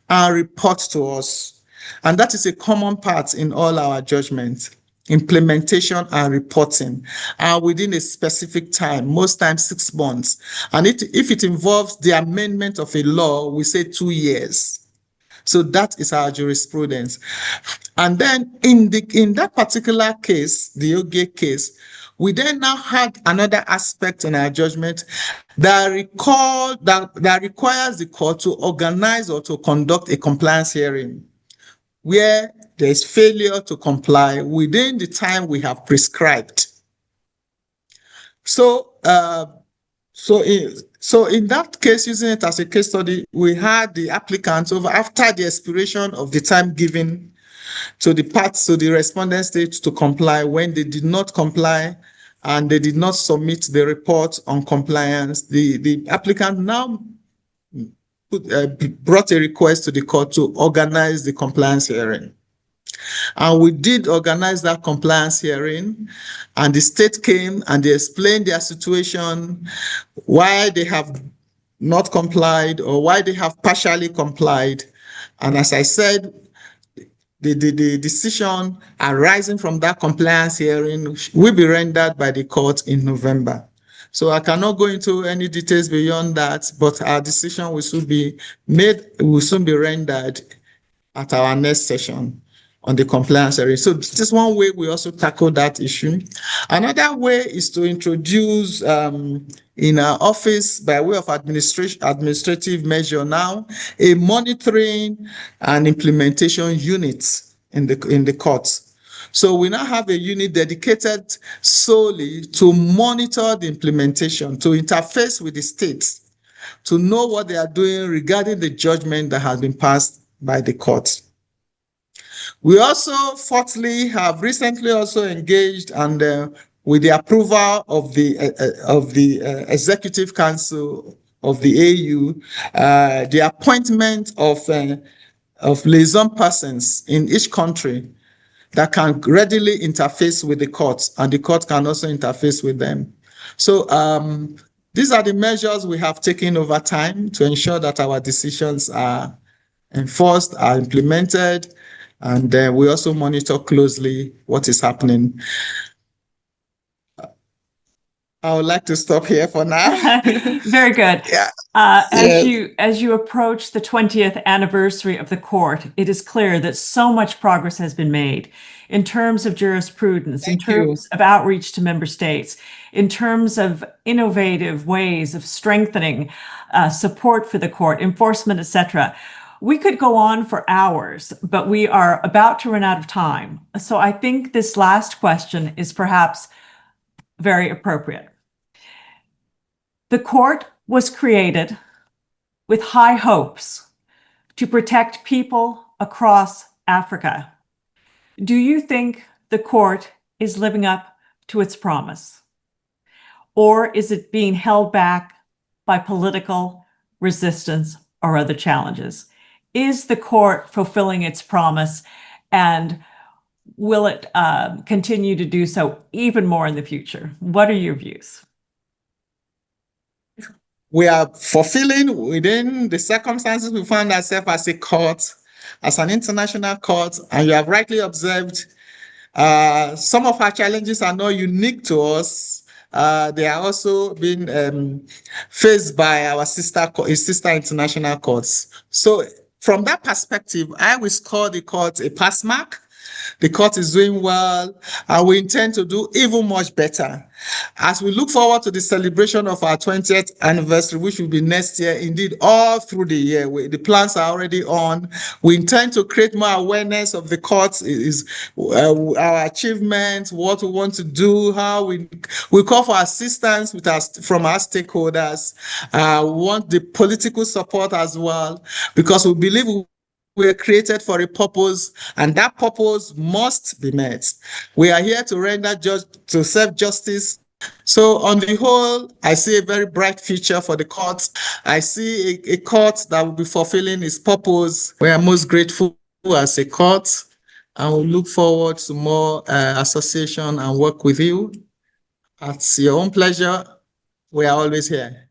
and report to us. And that is a common part in all our judgments, implementation and reporting, and within a specific time, most times 6 months. And if it involves the amendment of a law, we say 2 years. So that is our jurisprudence. And then in that particular case, the Oge case, we then now had another aspect in our judgment that requires the court to organize or to conduct a compliance hearing. where there's failure to comply within the time we have prescribed. So, so in that case, using it as a case study, we had the applicants over after the expiration of the time given to the respondent state to comply. When they did not comply and they did not submit the report on compliance, the applicant now brought a request to the court to organize the compliance hearing. And we did organize that compliance hearing, and the state came and they explained their situation, why they have not complied or why they have partially complied. And as I said, the decision arising from that compliance hearing will be rendered by the court in November. So I cannot go into any details beyond that, but our decision will soon be rendered at our next session on the compliance area. So this is one way we also tackle that issue. Another way is to introduce in our office, by way of administrative measure now, a monitoring and implementation unit in the courts. So we now have a unit dedicated solely to monitor the implementation, to interface with the states, to know what they are doing regarding the judgment that has been passed by the court. We also, fourthly, have recently also engaged and with the approval of the Executive Council of the AU, the appointment of liaison persons in each country that can readily interface with the courts, and the court can also interface with them. So these are the measures we have taken over time to ensure that our decisions are enforced, are implemented, and we also monitor closely what is happening. I would like to stop here for now. Very good. Yeah. As you approach the 20th anniversary of the court, it is clear that so much progress has been made in terms of jurisprudence, in terms of outreach to member states, in terms of innovative ways of strengthening support for the court, enforcement, etc. We could go on for hours, but we are about to run out of time. So I think this last question is perhaps very appropriate. The court was created with high hopes to protect people across Africa. Do you think the court is living up to its promise? Or is it being held back by political resistance or other challenges? Is the court fulfilling its promise, and will it continue to do so even more in the future? What are your views? We are fulfilling within the circumstances we find ourselves as a court, as an international court, and you have rightly observed some of our challenges are not unique to us. They are also being faced by our sister international courts. So from that perspective, I will score the court a pass mark. The court is doing well, and we intend to do even much better. As we look forward to the celebration of our 20th anniversary, which will be next year, indeed, all through the year, the plans are already on. We intend to create more awareness of the courts, our achievements, what we want to do, how we call for assistance from our stakeholders. We want the political support as well, because we believe we were created for a purpose, and that purpose must be met. We are here to serve justice. So on the whole, I see a very bright future for the court. I see a court that will be fulfilling its purpose. We are most grateful as a court, and we look forward to more association and work with you. At your own pleasure, we are always here.